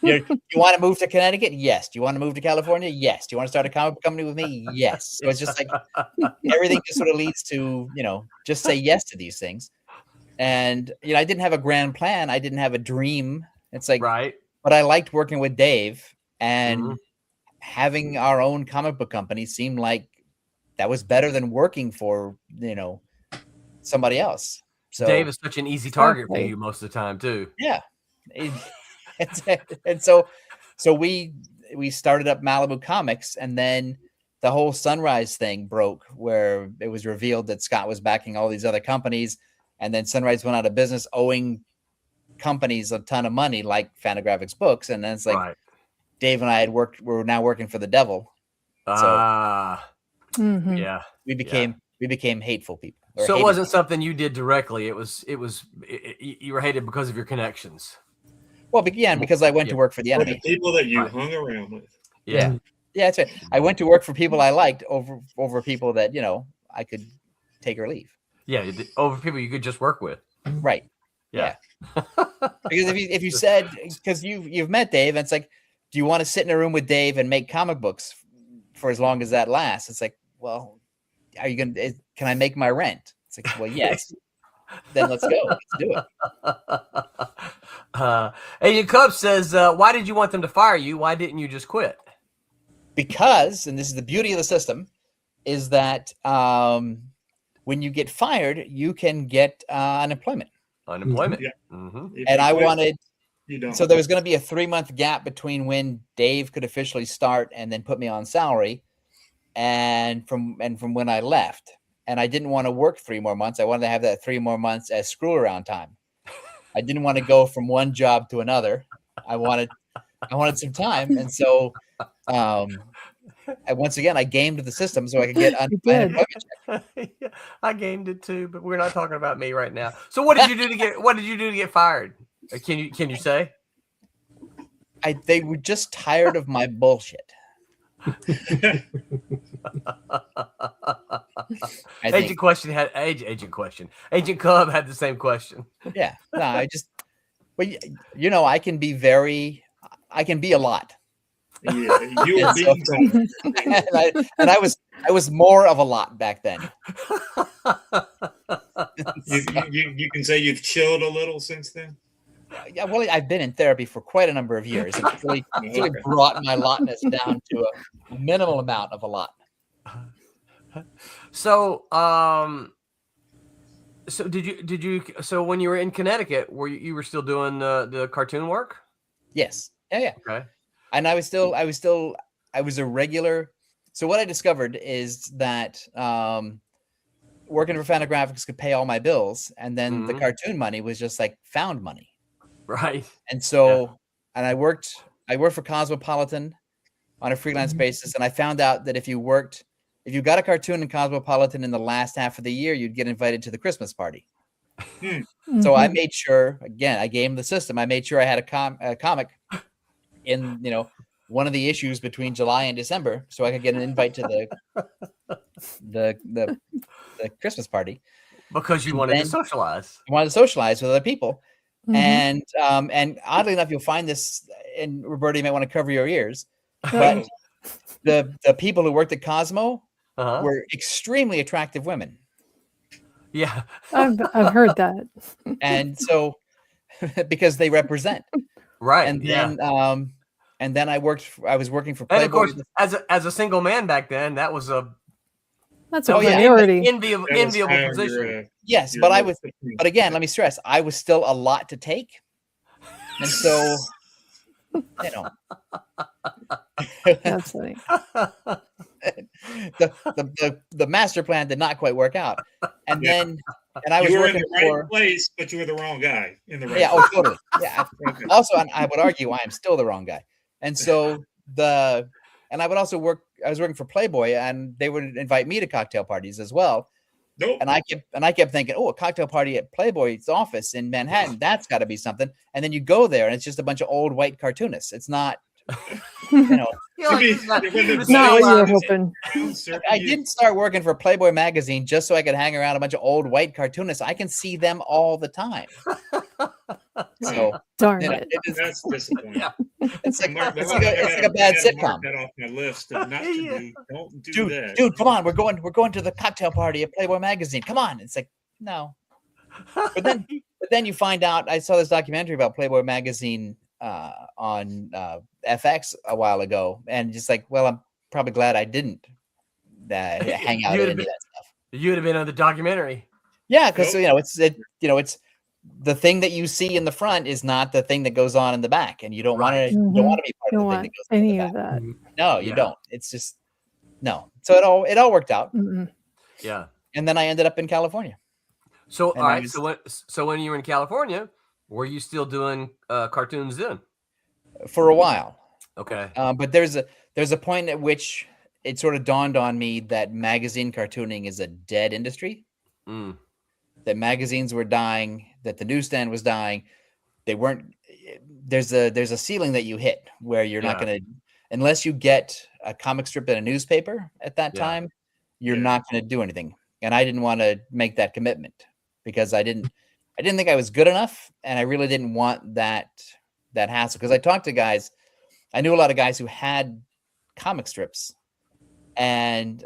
You want to move to Connecticut? Yes. Do you want to move to California? Yes. Do you want to start a comic book company with me? Yes. So it's just like everything just sort of leads to, just say yes to these things. And, I didn't have a grand plan. I didn't have a dream. It's like, Right. But I liked working with Dave, and Mhm. having our own comic book company seemed like that was better than working for, somebody else. So Dave is such an easy target for Exactly. you most of the time too. yeah. And so we started up Malibu Comics, and then the whole Sunrise thing broke, where it was revealed that Scott was backing all these other companies, and then Sunrise went out of business, owing companies a ton of money like Fantagraphics Books, and then it's like Right. Dave and I were now working for the devil. Mhm. Yeah. We became hateful people. or So it hated wasn't people. something you did directly. You were hated because of your connections. Well, because I went to work for the Or the enemy. people that you Right. hung around with. Yeah. Yeah, that's right. I went to work for people I liked over people that I could take or leave. Yeah. Over people you could just work with. Right. Yeah. Because if you said, because you've met Dave, and it's like, do you want to sit in a room with Dave and make comic books for as long as that lasts? It's like, well, can I make my rent? It's like, well, yes. Then let's go. Let's do it. Agent Cub says, why did you want them to fire you? Why didn't you just quit? Because, and this is the beauty of the system, is that when you get fired, you can get unemployment. Unemployment. Yeah. Mm-hmm. If And you I quit, wanted, you don't. so there was going to be a 3-month gap between when Dave could officially start and then put me on salary, and from when I left. And I didn't want to work 3 more months. I wanted to have that 3 more months as screw around time. I didn't want to go from one job to another. I wanted some time, and so once again I gamed the system so I could get You did. unemployment check. Yeah, I gamed it too, but we're not talking about me right now. So what did you do to get fired? Can you say? They were just tired of my bullshit. Agent Cub had the same question. Yeah. No, but I can be a lot. Yeah, you were And so- being told. and I was more of a lot back then. You can say you've chilled a little since then. Yeah, well, I've been in therapy for quite a number of years, and it's really Okay. brought my lotness down to a minimal amount of a lot. So, so when you were in Connecticut, you were still doing the cartoon work? Yes. Yeah. Okay. And I was a regular. So what I discovered is that working for Fantagraphics could pay all my bills, and then the Mhm. cartoon money was just like found money. Right. And so, and I worked for Cosmopolitan on a freelance basis, and I found out that if you got a cartoon in Cosmopolitan in the last half of the year, you'd get invited to the Christmas party. So I made sure, again, I gamed the system. I made sure I had a comic in, one of the issues between July and December, so I could get an invite to the Christmas party. Because you wanted to socialize. I wanted to socialize with other people. Mhm. And oddly enough, you'll find this, and Roberta, you might want to cover your ears, Right. but the people who worked at Cosmo Uh-huh. were extremely attractive women. Yeah. I've heard that. And so because they represent. Right. And yeah. then and then I was working for And Playboy. of course, as a single man back then, that was a That's a Oh, yeah. minority. enviable That was kind of position. your, Yes, your but little thing. but again, let me stress, I was still a lot to take. And so, That's funny. the master plan did not quite work out. And Yeah. then I was You were in working the right for place, but you were the wrong guy in the right yeah, place. oh totally. Yeah. Okay. Also, I would argue I am still the wrong guy. And so I would also I was working for Playboy, and they would invite me to cocktail parties as well. Nope. And I kept thinking, oh, a cocktail party at Playboy's office in Manhattan, that's got to be something. And then you go there, and it's just a bunch of old white cartoonists. It's not, you know. You're like, Maybe this is not- when this the is Not not what you were allowed. hoping. I didn't start working for Playboy magazine just so I could hang around a bunch of old white cartoonists. I can see them all the time. So Darn you know, it. it is, That's disappointing. Yeah. it's like Mark, it's I like gotta- a bad I gotta sitcom. mark that off my list of not to Yeah. do. Don't do Dude, that. dude, come on, we're going to the cocktail party at Playboy magazine. Come on. It's like, no. But then you find out, I saw this documentary about Playboy magazine on FX a while ago, and just like, well, I'm probably glad I didn't hang out You'd at have any of that stuff. You'd have been on the documentary. Yeah, because Nope. you know it's the thing that you see in the front is not the thing that goes on in the back, and you don't want Right. to you don't want to be part Don't of the thing want that goes on in any the of back. that. No, you Yeah. don't. It's just no. So it all worked out, Mm-mm. Yeah. and then I ended up in California So And all I right. was- So when you were in California, were you still doing cartoons then? for a while. Okay. But there's a point at which it sort of dawned on me that magazine cartooning is a dead industry. Mm. That magazines were dying. That the newsstand was dying. They weren't. There's a ceiling that you hit where you're not Yeah. going to, unless you get a comic strip in a newspaper at that Yeah. time, you're Yeah. not going to do anything. And I didn't want to make that commitment because I didn't think I was good enough, and I really didn't want that hassle. Because I talked to guys, I knew a lot of guys who had comic strips, and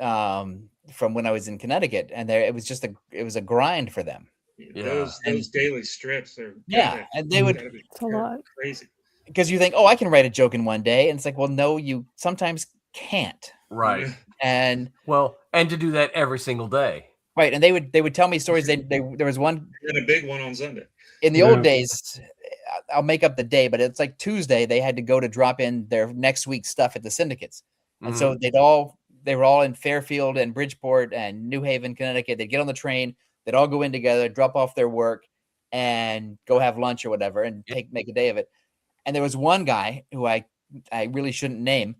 from when I was in Connecticut, and it was a grind for them. Yeah. Those daily strips are Yeah, and they would, gotta be It's a lot. crazy. because you think, oh, I can write a joke in one day, and it's like, well, no, you sometimes can't. Right. And Well, and to do that every single day. right, and they would tell me stories. There was one And a big one on Sunday. in the Yeah. old days. I'll make up the day, but it's like Tuesday. They had to go to drop in their next week's stuff at the syndicates, and so they were all in Fairfield and Bridgeport and New Haven, Connecticut. They'd get on the train. They'd all go in together, drop off their work, and go have lunch or whatever, and make a day of it. And there was one guy who I really shouldn't name,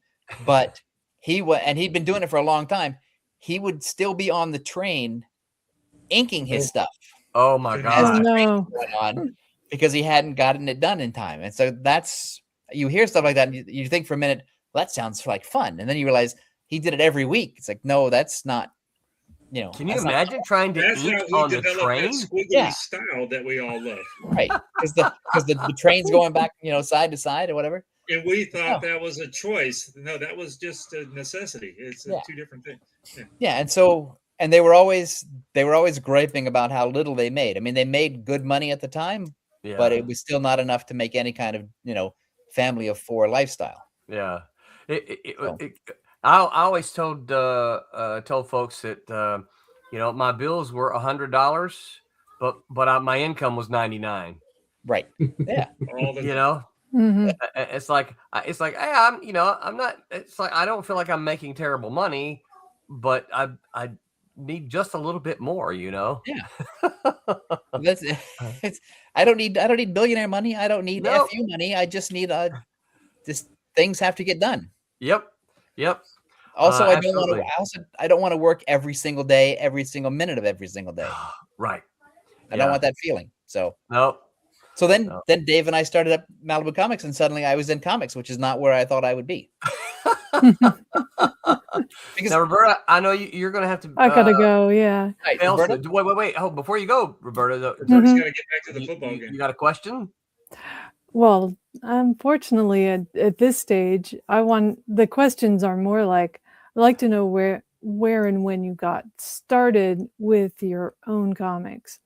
but he'd been doing it for a long time. He would still be on the train inking his stuff Oh my as God. the train No. was going on because he hadn't gotten it done in time. And so you hear stuff like that, and you think for a minute, well, that sounds like fun, and then you realize he did it every week. It's like, no, that's not. Can you that's not imagine trying to That's how ink he on the developed train? that squiggly Yeah. style that we all love. right? Because the train's going back, side to side or whatever. And we thought that was a choice. No, that was just a necessity. It's Yeah. two different things. Yeah, and they were always griping about how little they made. I mean, they made good money at the time, Yeah. but it was still not enough to make any kind of family of four lifestyle. Yeah. So. I always told folks that my bills were $100, but my income was 99. Right. Yeah. All the Hmm. It's like hey, I'm not. It's like I don't feel like I'm making terrible money, but I need just a little bit more. That's I don't need billionaire money. I don't need No. FU money. I just need just things have to get done. Yep. Also, Absolutely. I don't want to work every single day, every single minute of every single day. Right. I don't want that feeling. So Nope. then No. Dave and I started up Malibu Comics, and suddenly I was in comics, which is not where I thought I would be. Because Now, Roberta, I know you're going to have to. I gotta go. Yeah. right, Elsa, Roberta? wait. Oh, before you go, Roberta, Just Mhm. got to get back to the football you game. got a question? Well, unfortunately, at this stage, the questions are more like, I'd like to know where and when you got started with your own comics,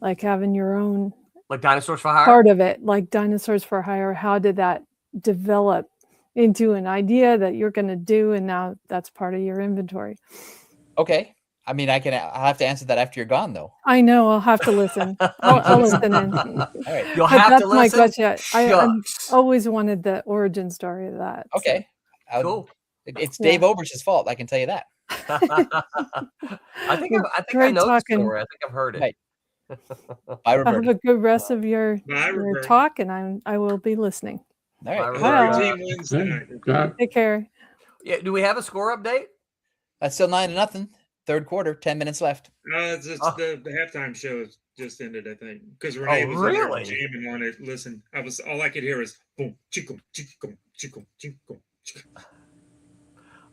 like having your own Like Dinosaurs for Hire? part of it, like Dinosaurs for Hire. How did that develop into an idea that you're going to do, and now that's part of your inventory? Okay. I mean, I'll have to answer that after you're gone, though. I know. I'll have to listen. I'll listen in. All right. You'll But have that's to my listen. question. I Shucks. always wanted the origin story of that. so- Okay. Cool. It's Yeah. Dave Obrich's fault. I can tell you that. I think I Great know the talking. story. I think I've heard it. Right. Bye, Have Roberta. a good rest of your Bye, Roberta. talk, and I will be listening. All right. Bye, Hope Roberta. your team wins tonight. God, Take care. Yeah. Do we have a score update? That's still 9-0. Third quarter, 10 minutes left. It's just Oh. the halftime show just ended, I think, because Renee was in really? there jamming on it. Listen, all I could hear was boom, chikum, chikum, chikum, chikum.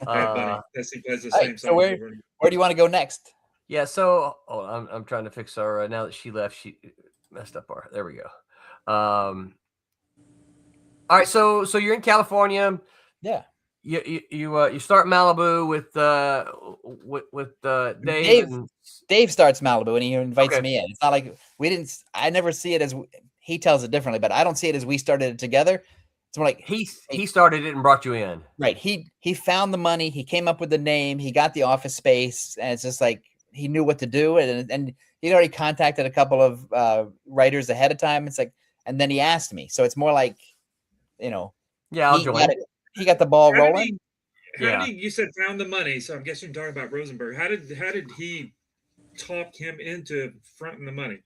Bad Bunny. That's he plays the All right, same so song. where over and do you want to go next? Yeah. So I'm trying to fix our. Now that she left, she messed up our. There we go. All right. So you're in California. Yeah. You start Malibu with Dave. Dave starts Malibu and he invites Okay. me in. It's not like I never see it as he tells it differently, but I don't see it as we started it together. It's more like he started it and brought you in. right. He found the money, he came up with the name, he got the office space, and it's just like he knew what to do. And he'd already contacted a couple of writers ahead of time. It's like, and then he asked me. So it's more like, Yeah, I'll join. He got the ball How did rolling. you said found the money? So I'm guessing you're talking about Rosenberg. How did he talk him into fronting the money?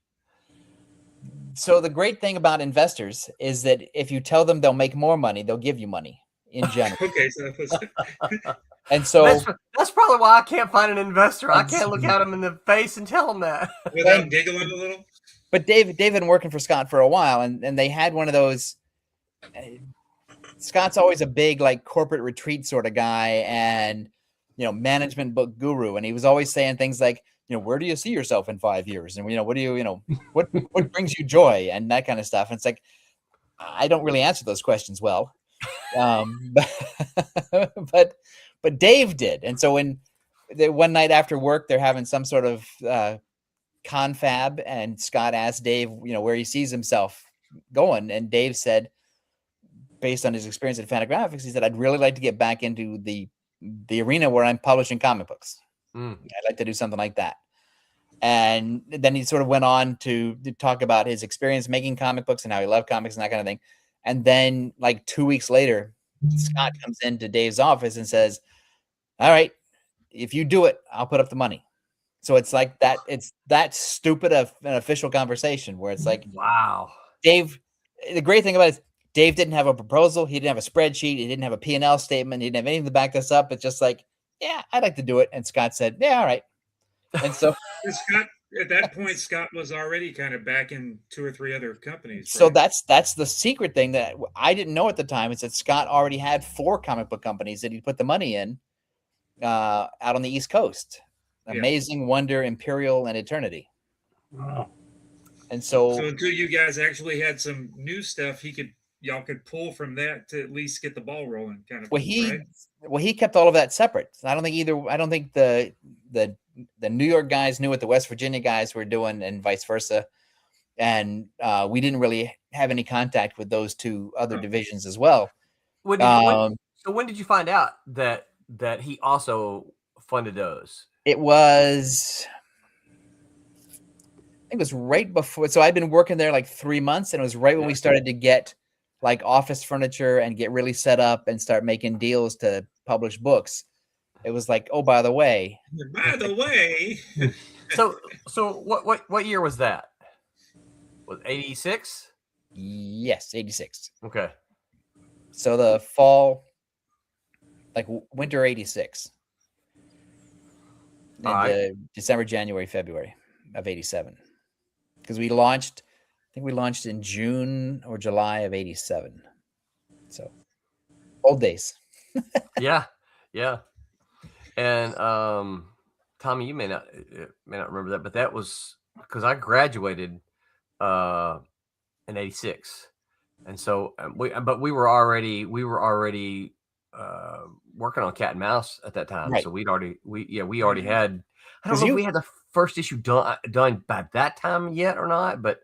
So the great thing about investors is that if you tell them they'll make more money, they'll give you money in general. Okay, so that was, And so that's probably why I can't find an investor. I can't look at him in the face and tell him that. without giggling a little. but Dave been working for Scott for a while, and they had one of those. Scott's always a big like corporate retreat sort of guy, and management book guru, and he was always saying things like, where do you see yourself in 5 years, and what do you what brings you joy, and that kind of stuff. And it's like I don't really answer those questions well, but Dave did, and so when one night after work they're having some sort of confab, and Scott asked Dave, where he sees himself going, and Dave said, based on his experience at Fantagraphics, he said, I'd really like to get back into the arena where I'm publishing comic books. I'd like to do something like that. And then he sort of went on to talk about his experience making comic books and how he loved comics and that kind of thing. And then like 2 weeks later, Scott comes into Dave's office and says, all right, if you do it, I'll put up the money. So it's like that. It's that stupid of an official conversation where it's like, wow. Dave, the great thing about it is Dave didn't have a proposal. He didn't have a spreadsheet. He didn't have a P&L statement. He didn't have anything to back this up. It's just like, yeah, I'd like to do it. And Scott said, yeah, all right. And so Scott, at that point, Scott was already kind of back in 2 or 3 other companies. So right? that's the secret thing that I didn't know at the time, is that Scott already had 4 comic book companies that he put the money in out on the East Coast. Amazing, Wonder, Imperial, and Eternity. wow. And so until you guys actually had some new stuff, y'all could pull from that to at least get the ball rolling, kind of. he kept all of that separate. I don't think the New York guys knew what the West Virginia guys were doing, and vice versa. And we didn't really have any contact with those 2 other divisions as well. When did you find out that he also funded those? It was, I think it was right before. So I'd been working there like 3 months, and it was right when we started to get like office furniture and get really set up and start making deals to publish books. It was like, oh, by the way. So what year was that? Was 86? Yes, 86. Okay. So the fall, like winter 86. And December, January, February of 87. Because I think we launched in June or July of 87. So old days. Yeah. And Tommy, you may not remember that, but that was because I graduated in 86. And so we were already working on Cat and Mouse at that time. Right. So we already had, I don't know if we had the first issue done by that time yet or not, but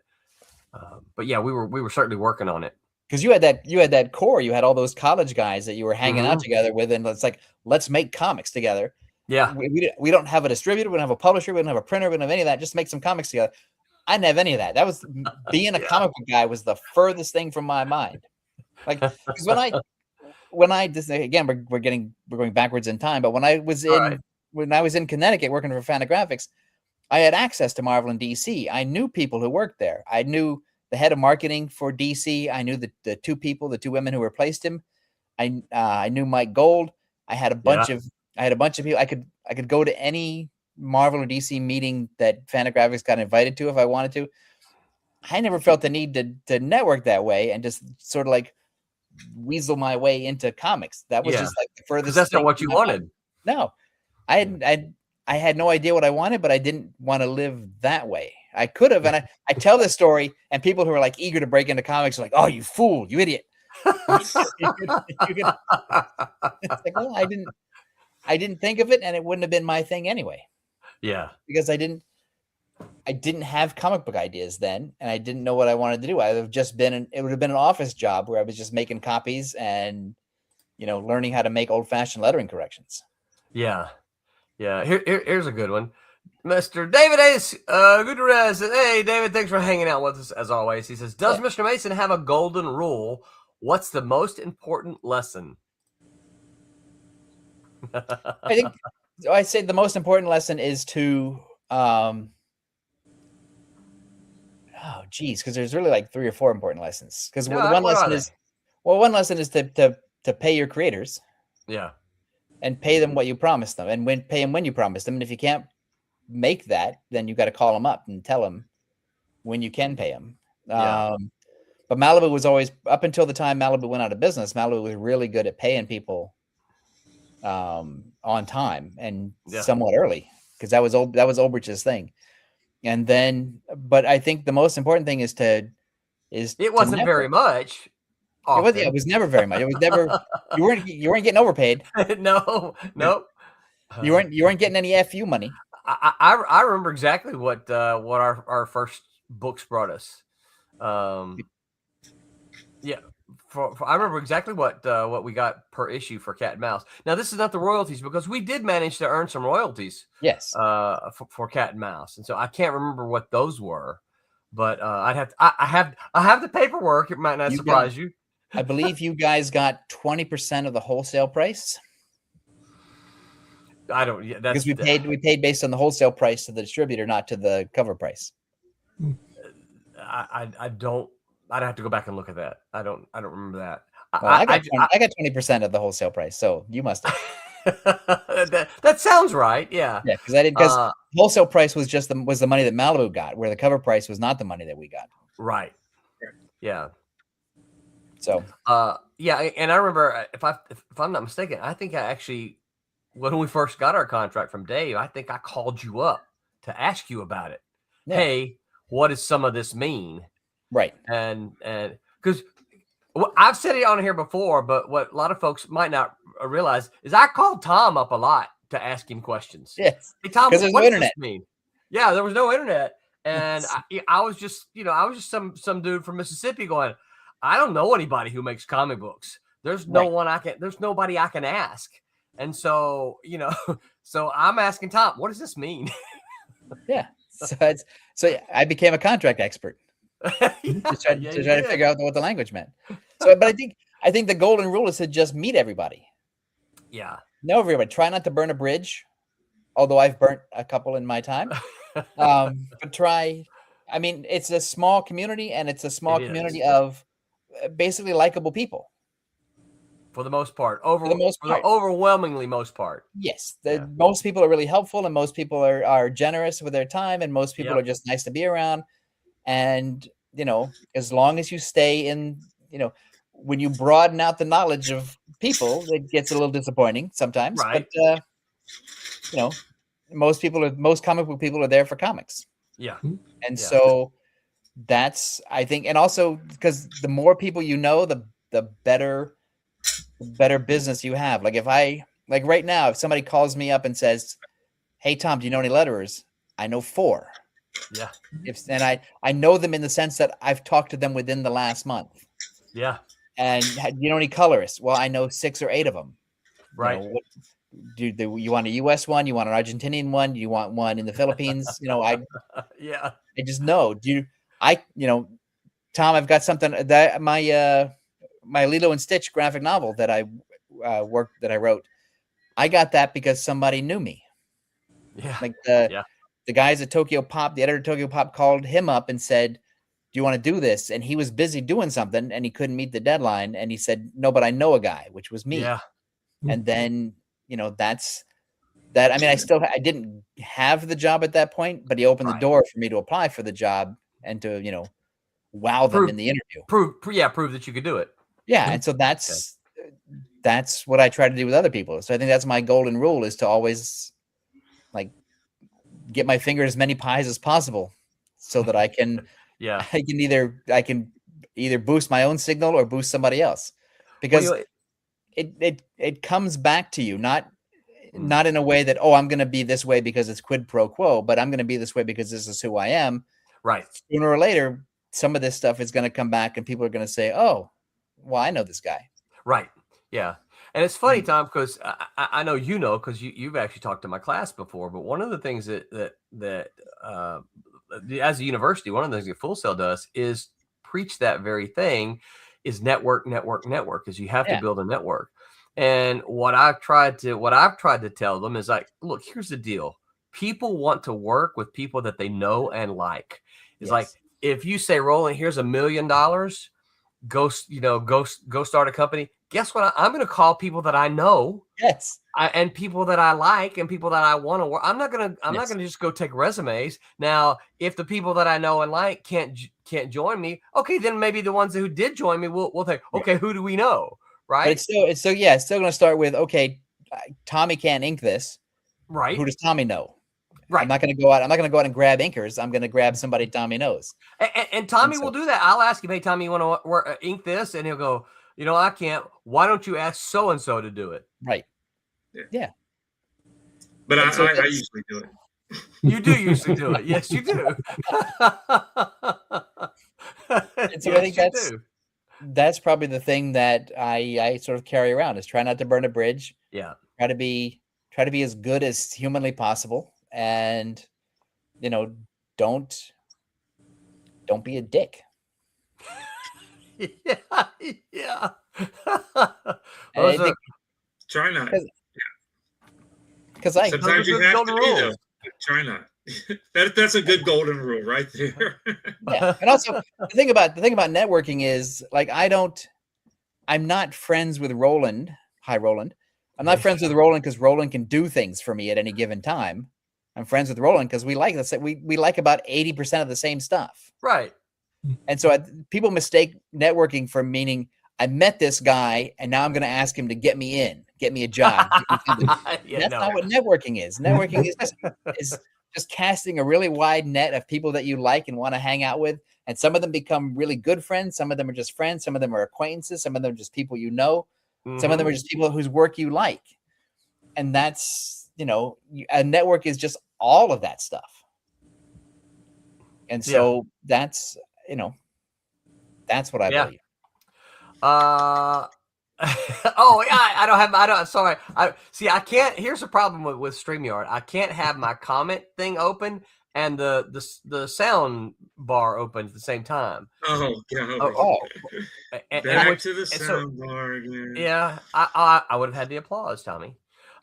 yeah, we were certainly working on it. Because you had that core, you had all those college guys that you were hanging out together with, and it's like, let's make comics together. Yeah. We don't have a distributor, we don't have a publisher, we don't have a printer, we don't have any of that. Just make some comics together. I didn't have any of that. That was being a comic book guy was the furthest thing from my mind. Like, because when I just again we're going backwards in time, but when I was in Connecticut working for Fantagraphics, I had access to Marvel and DC. I knew people who worked there. I knew the head of marketing for DC. I knew the two women who replaced him. I knew Mike Gold. I had a bunch of people. I could go to any Marvel or DC meeting that Fantagraphics got invited to if I wanted to. I never felt the need to network that way and just sort of like weasel my way into comics. That was just like the furthest. That's not what you wanted. No, I had no idea what I wanted, but I didn't want to live that way. I could have, and I tell this story, and people who are like eager to break into comics are like, "Oh, you fool, you idiot!" It's like, well, I didn't think of it, and it wouldn't have been my thing anyway. Yeah, because I didn't have comic book ideas then, and I didn't know what I wanted to do. It would have been an office job where I was just making copies and, learning how to make old-fashioned lettering corrections. Yeah. Here's a good one. Mr. David Ace Gutierrez says, "Hey, David, thanks for hanging out with us as always." He says, "Does Mr. Mason have a golden rule? What's the most important lesson?" I say the most important lesson is to, because there's really like 3 or 4 important lessons. Because one lesson is to pay your creators. Yeah. And pay them what you promised them, and pay them when you promised them. And if you can't make that, then you got to call them up and tell them when you can pay them. Yeah. But Malibu was always, up until the time Malibu went out of business, Malibu was really good at paying people on time and somewhat early, because that was Ulbrich's thing. And then, but I think the most important thing is it wasn't very much. It was never very much. It was never. You weren't getting overpaid. No. You weren't getting any FU money. I remember exactly what our first books brought us. I remember exactly what we got per issue for Cat and Mouse. Now this is not the royalties, because we did manage to earn some royalties. Yes. For Cat and Mouse, and so I can't remember what those were, but I have the paperwork. It might not surprise you. I believe you guys got 20% of the wholesale price. I don't. Yeah, that's because we paid based on the wholesale price to the distributor, not to the cover price. I don't. I'd have to go back and look at that. I don't remember that. I got 20% of the wholesale price, so you must have. that sounds right. Yeah. Yeah, because wholesale price was the money that Malibu got, where the cover price was not the money that we got. Right. Yeah. So. And I remember, if I'm not mistaken, I think I actually, when we first got our contract from Dave, I think I called you up to ask you about it. Yeah. Hey, what does some of this mean? Right. And because I've said it on here before, but what a lot of folks might not realize is I called Tom up a lot to ask him questions. Yes. Hey, Tom, what does internet this mean? Yeah, there was no internet. And I was just some dude from Mississippi going, I don't know anybody who makes comic books. There's there's nobody I can ask. And so, so I'm asking Tom, what does this mean? Yeah. So I became a contract expert to try to figure out what the language meant. So, but I think the golden rule is to just meet everybody. Yeah. Know everybody. Try not to burn a bridge, although I've burnt a couple in my time. But it's a small community, and it's a small community of basically likable people. For the most part. The overwhelmingly most part. Yes. Most people are really helpful, and most people are generous with their time, and most people are just nice to be around. And, as long as you stay in, when you broaden out the knowledge of people, it gets a little disappointing sometimes. Right. But, most comic book people are there for comics. Yeah. And so that's, I think, and also because the more people the better business you have. Like right now, if somebody calls me up and says, "Hey, Tom, do you know any letterers?" I know 4. Yeah. I know them in the sense that I've talked to them within the last month. Yeah. And do you know any colorists? Well, I know 6 or 8 of them. Right. You want a U.S. one? You want an Argentinian one? You want one in the Philippines? I just know. Tom, I've got something that my Lilo and Stitch graphic novel that work that I wrote, I got that because somebody knew me. Yeah. Like Yeah. the guys at Tokyo Pop, the editor of Tokyo Pop called him up and said, "Do you want to do this?" And he was busy doing something and he couldn't meet the deadline. And he said, "No, but I know a guy," which was me. Yeah. And then, that's that. I mean, I didn't have the job at that point, but he opened the Right. door for me to apply for the job and to, wow them in the interview. Prove that you could do it. Yeah. And so that's what I try to do with other people. So I think that's my golden rule, is to always like get my finger in as many pies as possible so that I can Yeah. I can either boost my own signal or boost somebody else, because it comes back to you, not in a way that, oh, I'm going to be this way because it's quid pro quo, but I'm going to be this way because this is who I am. Right. Sooner or later, some of this stuff is going to come back and people are going to say, oh, well, I know this guy. Right. Yeah. And it's funny, Tom, because I know because you've actually talked to my class before. But one of the things that as a university, one of the things that Full Sail does is preach that very thing, is network. Is you have to build a network. And what I've tried to tell them is like, look, here's the deal. People want to work with people that they know and like. It's like, if you say, Roland, here's $1 million, go start a company. Guess what? I'm going to call people that I know. Yes. And people that I like and people that I want to work. I'm not going to just go take resumes. Now, if the people that I know and like can't join me, okay, then maybe the ones who did join me, we'll think, okay, who do we know? Right. But it's still going to start with, okay, Tommy can't ink this. Right. Who does Tommy know? Right. I'm not going to go out and grab inkers. I'm going to grab somebody Tommy knows. And Tommy will do that. I'll ask him, hey, Tommy, you want to ink this? And he'll go, I can't. Why don't you ask so-and-so to do it? Right. Yeah. But I usually do it. You do usually do it. Yes, you do. And so I think that's probably the thing that I sort of carry around, is try not to burn a bridge. Yeah. Try to be as good as humanly possible. And, don't be a dick. Yeah. Try not. Because sometimes you have to be, though. Try not. That's a good golden rule right there. Yeah. And also the thing about networking is, like, I'm not friends with Roland. Hi, Roland. I'm not friends with Roland because Roland can do things for me at any given time. I'm friends with Roland because we like about 80% of the same stuff. Right. And so people mistake networking for meaning I met this guy and now I'm going to ask him to get me a job. That's not what networking is. Networking is just casting a really wide net of people that you like and want to hang out with. And some of them become really good friends. Some of them are just friends. Some of them are acquaintances. Some of them are just people you know. Mm-hmm. Some of them are just people whose work you like. And that's, a network is just all of that stuff. And so that's what I believe. Sorry. I can't. Here's the problem with StreamYard. I can't have my comment thing open and the sound bar open at the same time. Oh, yeah. Back to the sound bar again. Yeah, I would have had the applause, Tommy.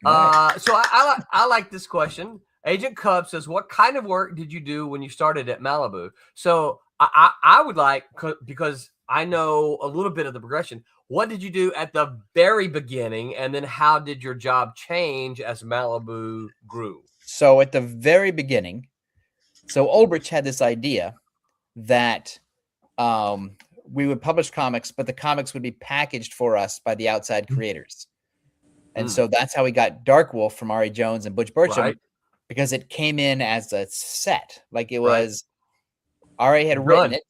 Right. So I like this question. Agent Cub says, what kind of work did you do when you started at Malibu? So I would like, because I know a little bit of the progression. What did you do at the very beginning? And then how did your job change as Malibu grew? So at the very beginning, Ulbrich had this idea that we would publish comics, but the comics would be packaged for us by the outside creators. And so that's how we got Dark Wolf from Ari Jones and Butch Burcham, because it came in as a set. Like it was, Ari had written it.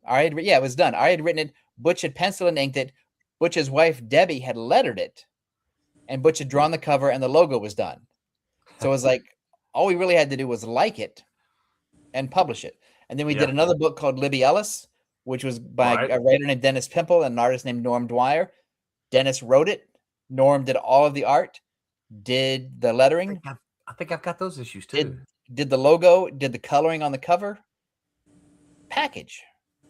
It was done. Ari had written it. Butch had penciled and inked it. Butch's wife, Debbie, had lettered it. And Butch had drawn the cover and the logo was done. So it was like, all we really had to do was like it and publish it. And then we did another book called Libby Ellis, which was by a writer named Dennis Pimple and an artist named Norm Dwyer. Dennis wrote it. Norm did all of the art, did the lettering. I think I've got those issues too. Did the logo, did the coloring on the cover. Package.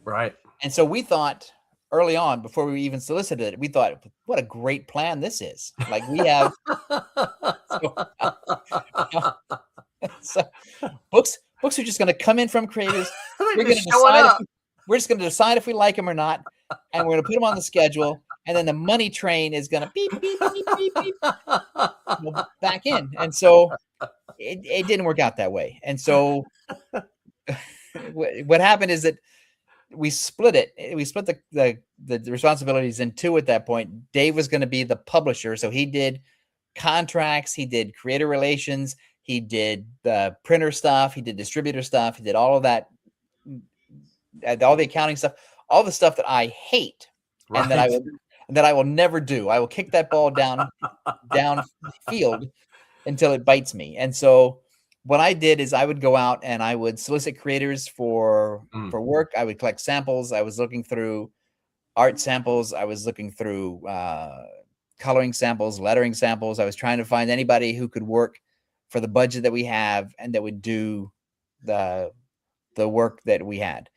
Right. And so we thought, early on, before we even solicited it, we thought, what a great plan this is. Like we have so books are just going to come in from creators. They're just showing up. We're just going to decide if we like them or not, and we're going to put them on the schedule, and then the money train is going to beep, beep, beep, beep, beep, back in. And so it didn't work out that way. And so what happened is that we split it. We split the responsibilities in two at that point. Dave was going to be the publisher, so he did contracts, he did creator relations, he did the printer stuff, he did distributor stuff, he did all of that, all the accounting stuff, all the stuff that I hate, right, and that I will never do. I will kick that ball down field until it bites me. And so what I did is I would go out and I would solicit creators for work. I would collect samples. I was looking through art samples. I was looking through coloring samples, lettering samples. I was trying to find anybody who could work for the budget that we have and that would do the work that we had.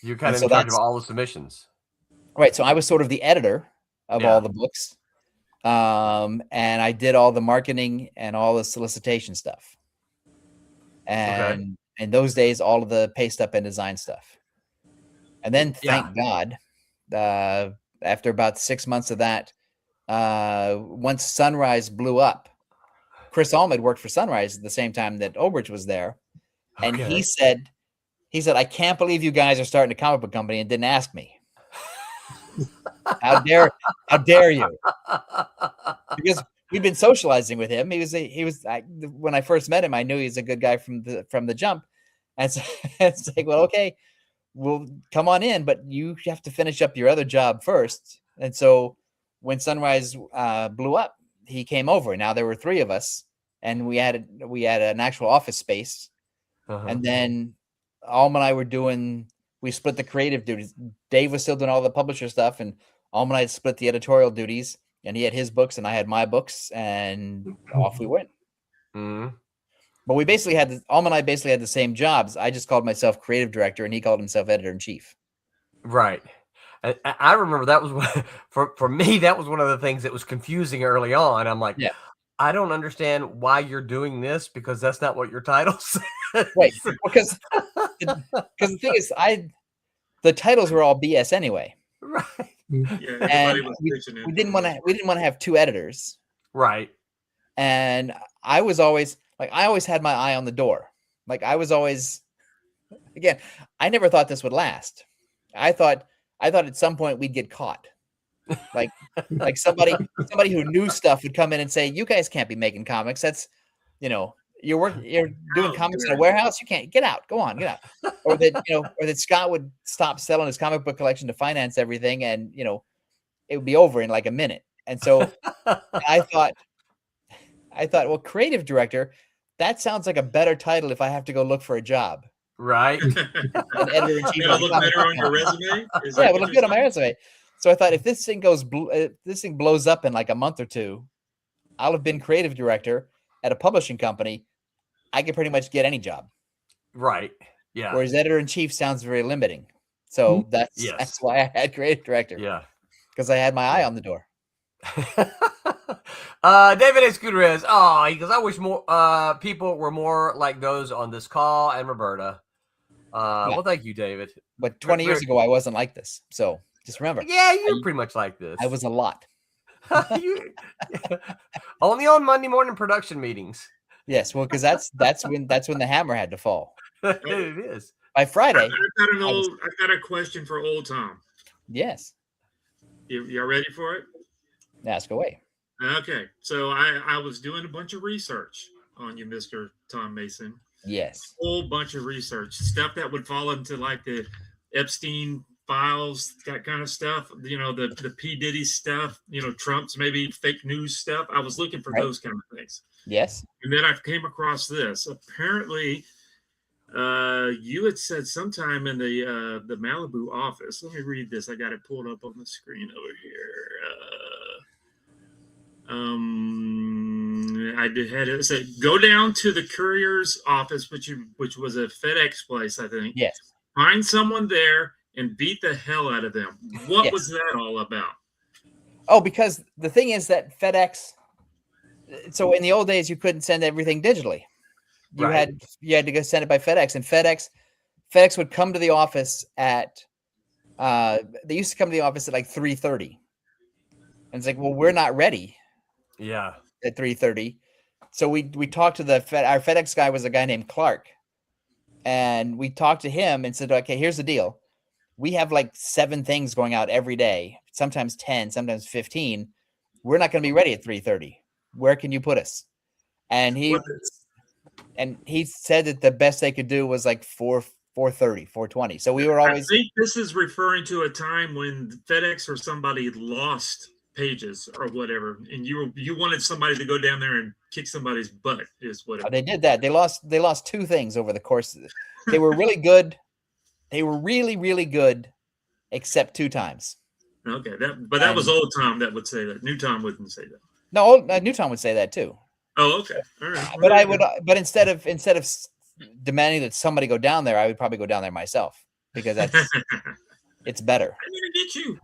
You're kind of in charge of all the submissions. Right. So I was sort of the editor of all the books. And I did all the marketing and all the solicitation stuff. And in those days, all of the paste up and design stuff. And then thank God, after about 6 months of that, once Sunrise blew up, Chris Allman worked for Sunrise at the same time that Obridge was there. And he said, I can't believe you guys are starting a comic book company and didn't ask me. How dare you? Because we've been socializing with him. When I first met him, I knew he was a good guy from the jump. And so it's like, well, okay, we'll come on in, but you have to finish up your other job first. And so when Sunrise blew up, he came over. Now there were three of us, and we had an actual office space. And then Alma and I we split the creative duties. Dave was still doing all the publisher stuff, and Alma and I split the editorial duties, and he had his books and I had my books, and off we went. But we basically Alma and I basically had the same jobs. I just called myself creative director, and he called himself editor-in-chief. Right. I remember that was for me, that was one of the things that was confusing early on. I'm like, I don't understand why you're doing this, because that's not what your title says. Right. Because the thing is, the titles were all BS anyway. Right. Yeah, and we didn't want to have two editors. Right. And I always had my eye on the door. Like I was always, again, I never thought this would last. I thought at some point we'd get caught. Like somebody who knew stuff would come in and say, "You guys can't be making comics. That's, you're doing comics in a warehouse. You can't. Get out. Go on, get out." Or that Scott would stop selling his comic book collection to finance everything, and it would be over in like a minute. And so I thought, well, creative director, that sounds like a better title if I have to go look for a job. Right. An editor-in-chief. It'll look better on your resume. Yeah, it would look good on my resume. So I thought, if this thing blows up in like a month or two, I'll have been creative director at a publishing company. I could pretty much get any job. Right. Yeah. Whereas editor-in-chief sounds very limiting. So that's why I had creative director. Yeah. Because I had my eye on the door. David A. Gutierrez. Oh, he goes, I wish more people were more like those on this call, and Roberta. Well, thank you, David. But 20 years ago, I wasn't like this. So just remember. Yeah, you're pretty much like this. I was a lot. Only on Monday morning production meetings. Yes, well, because that's when the hammer had to fall. It is. By Friday. I've got a question for old Tom. Yes. Y'all ready for it? Ask away. Okay, so I was doing a bunch of research on you, Mr. Tom Mason. Yes. A whole bunch of research, stuff that would fall into like the Epstein files, that kind of stuff, the P. Diddy stuff, Trump's maybe fake news stuff. I was looking for those kind of things. Yes. And then I came across this. Apparently, you had said sometime in the Malibu office. Let me read this. I got it pulled up on the screen over here. I had it said, go down to the courier's office, which was a FedEx place, I think. Yes. Find someone there and beat the hell out of them. What Yes. was that all about? Oh, because the thing is that FedEx. So in the old days, you couldn't send everything digitally. You Right. had to go send it by FedEx, and FedEx would come to the office at. They used to come to the office at like 3:30, and it's like, well, we're not ready Yeah. at 3:30. So we talked to our FedEx guy was a guy named Clark, and we talked to him and said, okay, here's the deal. We have like 7 things going out every day, sometimes 10, sometimes 15. We're not going to be ready at 3:30. Where can you put us? And he said that the best they could do was like 4:30, 4:20. So we were always. I think this is referring to a time when FedEx or somebody lost pages or whatever, and you wanted somebody to go down there and kick somebody's butt. Is what They did that. They lost 2 things over the course of this. They were really good. They were really, really good, except 2 times. Okay, that was old Tom that would say that. New Tom wouldn't say that. No, New Tom would say that too. Oh, okay, all right. But I would. But instead of demanding that somebody go down there, I would probably go down there myself because it's better. I'm gonna get you.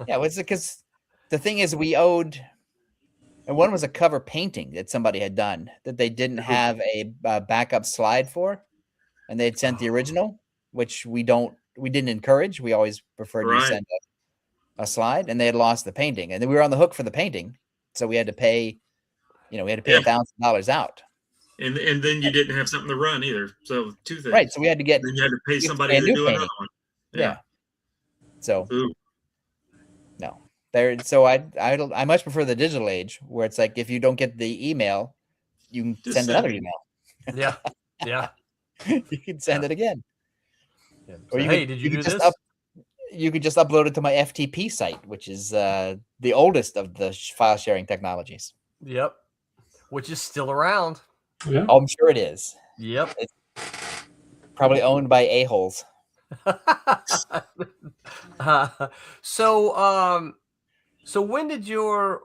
Yeah, it's because the thing is we owed, and one was a cover painting that somebody had done that they didn't have a backup slide for, and they had sent the original, which we didn't encourage. We always preferred to send a slide, and they had lost the painting, and then we were on the hook for the painting, so we had to pay, $1,000 out. And then you didn't have something to run either. So 2 things. Right. So we had to get. Then you had to pay somebody to do another one. Yeah. So. Ooh. No. So I much prefer the digital age where it's like if you don't get the email, you can send another email. Yeah. Yeah. You can send it again. Yeah. Or So, did you do this? You could just upload it to my FTP site, which is the oldest of the file sharing technologies. Yep. Which is still around. Yeah. Oh, I'm sure it is. Yep. It's probably owned by a-holes. So when did your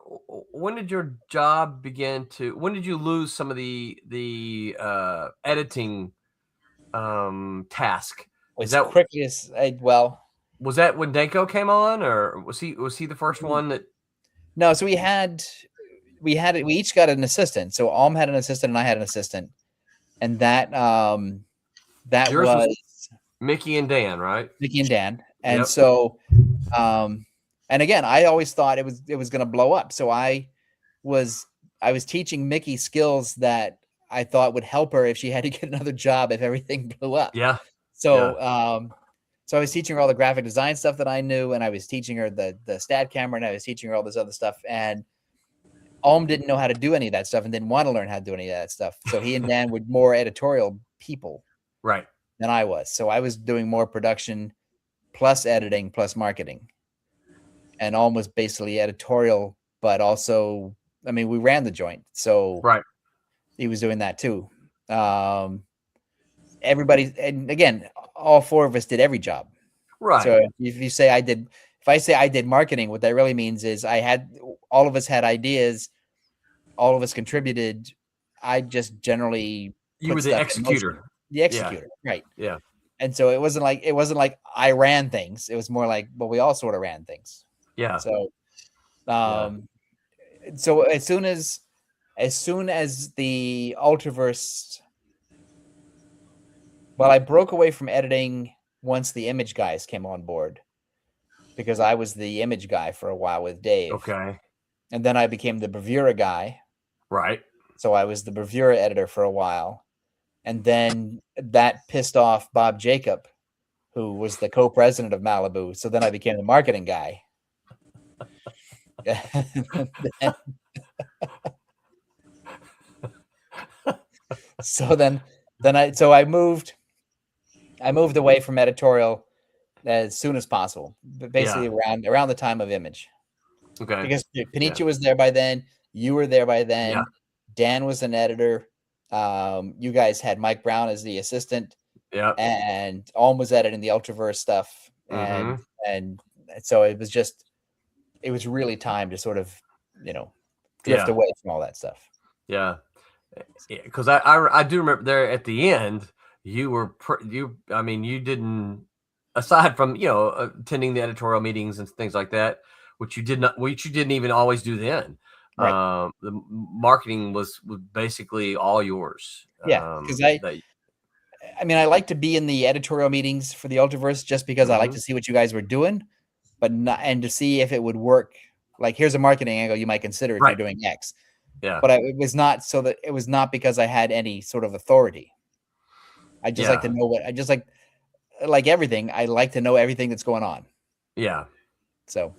job begin to? When did you lose some of the editing task? Was that quickly as was that when Danko came on, or was he the first one that? No, so we each got an assistant. So Alm had an assistant and I had an assistant, and that Yours was Mickey and Dan, right? Mickey and Dan, and so and again, I always thought it was going to blow up. So I was teaching Mickey skills that I thought would help her if she had to get another job if everything blew up. Yeah. So so I was teaching her all the graphic design stuff that I knew, and I was teaching her the stat camera, and I was teaching her all this other stuff. And Alm didn't know how to do any of that stuff and didn't want to learn how to do any of that stuff. So he and Dan were more editorial people, right, than I was. So I was doing more production plus editing plus marketing. And Alm was basically editorial, but also, I mean, we ran the joint. So he was doing that too. Everybody, and again, all 4 of us did every job. Right. So if I say I did marketing, what that really means is all of us had ideas, all of us contributed. I just generally you were the executor. The executor, right? Yeah. And so it wasn't like I ran things. It was more like, well, we all sort of ran things. Yeah. So, so as soon as the Ultraverse, I broke away from editing once the image guys came on board, because I was the image guy for a while with Dave. Okay. And then I became the bravura guy. Right. So I was the bravura editor for a while. And then that pissed off Bob Jacob, who was the co-president of Malibu. So then I became the marketing guy. So I moved away from editorial as soon as possible, but basically around the time of Image. Okay. Because Panitia was there by then, you were there by then, Dan was an editor. You guys had Mike Brown as the assistant. Yeah. And Alm was editing the Ultraverse stuff. And so it was really time to sort of, drift away from all that stuff. Yeah. Because I do remember there at the end, you didn't aside from attending the editorial meetings and things like that, which you didn't even always do then. Right. The marketing was basically all yours. Yeah, because I mean, I like to be in the editorial meetings for the Ultraverse just because I like to see what you guys were doing, but not, and to see if it would work. Like, here's a marketing angle you might consider if Right. you're doing X. Yeah. But it was not because I had any sort of authority. I just like to know like everything. I like to know everything that's going on. Yeah. So.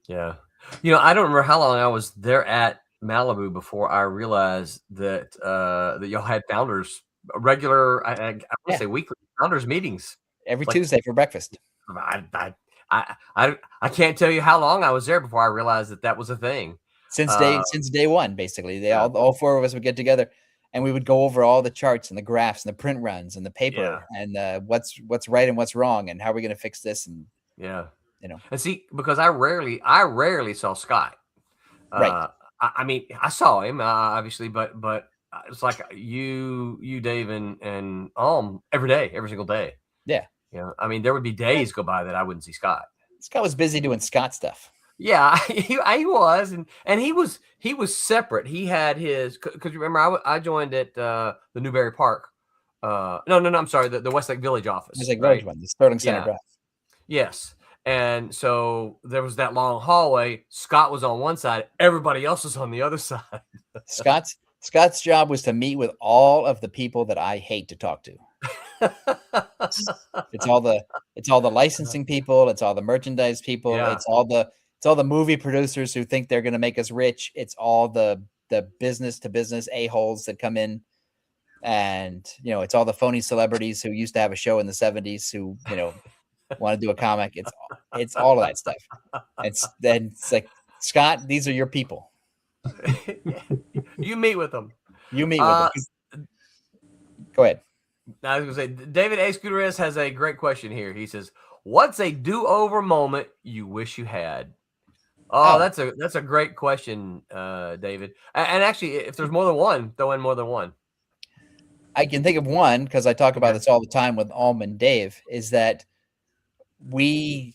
Yeah. I don't remember how long I was there at Malibu before I realized that that y'all had founders regular. I want to say weekly founders meetings every Tuesday for breakfast. I can't tell you how long I was there before I realized that was a thing. Since day one, basically, all four of us would get together, and we would go over all the charts and the graphs and the print runs and the paper and what's right and what's wrong and how are we going to fix this and and see, because I rarely saw Scott. Right. I mean, I saw him obviously, but it's like you, Dave, and every day, every single day. Yeah. I mean, there would be days go by that I wouldn't see Scott. Scott was busy doing Scott stuff. Yeah, he was, and he was separate. He had his, because remember I joined at the Newberry Park. No, I'm sorry, the Westlake Village office. Westlake Village one, the Sterling Center Drive. Yes. And so there was that long hallway. Scott was on one side, everybody else was on the other side. Scott's job was to meet with all of the people that I hate to talk to. It's all the licensing people, it's all the merchandise people, it's all the movie producers who think they're going to make us rich. It's all the business to business a-holes that come in, and it's all the phony celebrities who used to have a show in the 70s who want to do a comic. It's all of that stuff. It's like, Scott, these are your people. You meet with them. Go ahead. I was going to say, David A. Scuderiz has a great question here. He says, "What's a do-over moment you wish you had?" Oh, that's a great question, David. And actually, if there's more than one, throw in more than one. I can think of one because I talk about this all the time with Alm and Dave. Is that we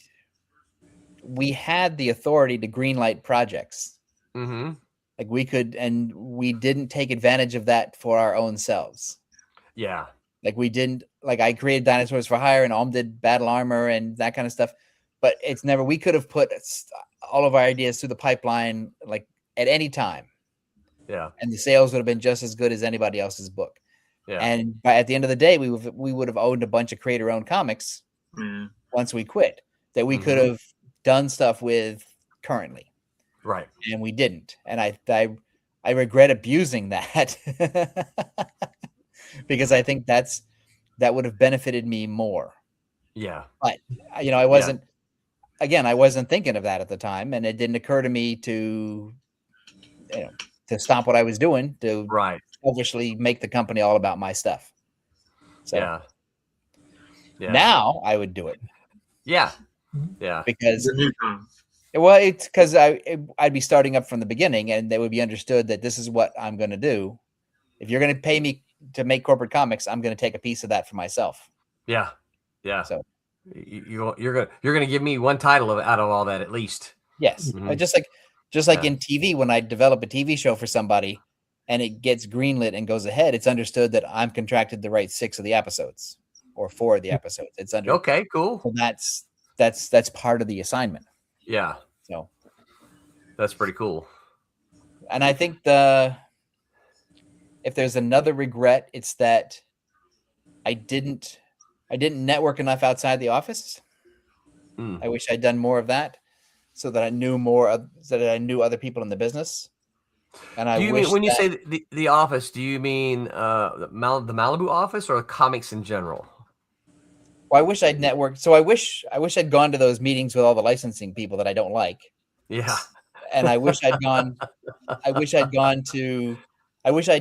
had the authority to greenlight projects. Mm-hmm. Like we could, and we didn't take advantage of that for our own selves. Yeah. Like we didn't, like I created Dinosaurs for Hire and Alm did Battle Armor and that kind of stuff. But it's never, we could have put all of our ideas through the pipeline, like at any time. Yeah. And the sales would have been just as good as anybody else's book. Yeah. And at the end of the day, we would have owned a bunch of creator-owned comics once we quit that we could have done stuff with currently. Right. And we didn't. And I regret abusing that because I think that would have benefited me more. Yeah. But I wasn't I wasn't thinking of that at the time, and it didn't occur to me to stop what I was doing to selfishly make the company all about my stuff. So now I would do it. Yeah. Yeah. Because it's because I'd be starting up from the beginning, and they would be understood that this is what I'm going to do. If you're going to pay me to make corporate comics, I'm going to take a piece of that for myself. Yeah. Yeah. So you're going to give me one title out of all that at least. Yes. Mm-hmm. Just like in TV, when I develop a TV show for somebody and it gets greenlit and goes ahead, it's understood that I'm contracted to write 6 of the episodes or 4 of the episodes. It's under. Okay, cool. So that's part of the assignment. Yeah. So that's pretty cool. And I think if there's another regret, it's that I didn't network enough outside the office. I wish I'd done more of that, so that I knew other people in the business. And when you say the office, do you mean the Malibu office or the comics in general? Well, I wish I'd networked. So I wish I'd gone to those meetings with all the licensing people that I don't like. Yeah. And I wish I'd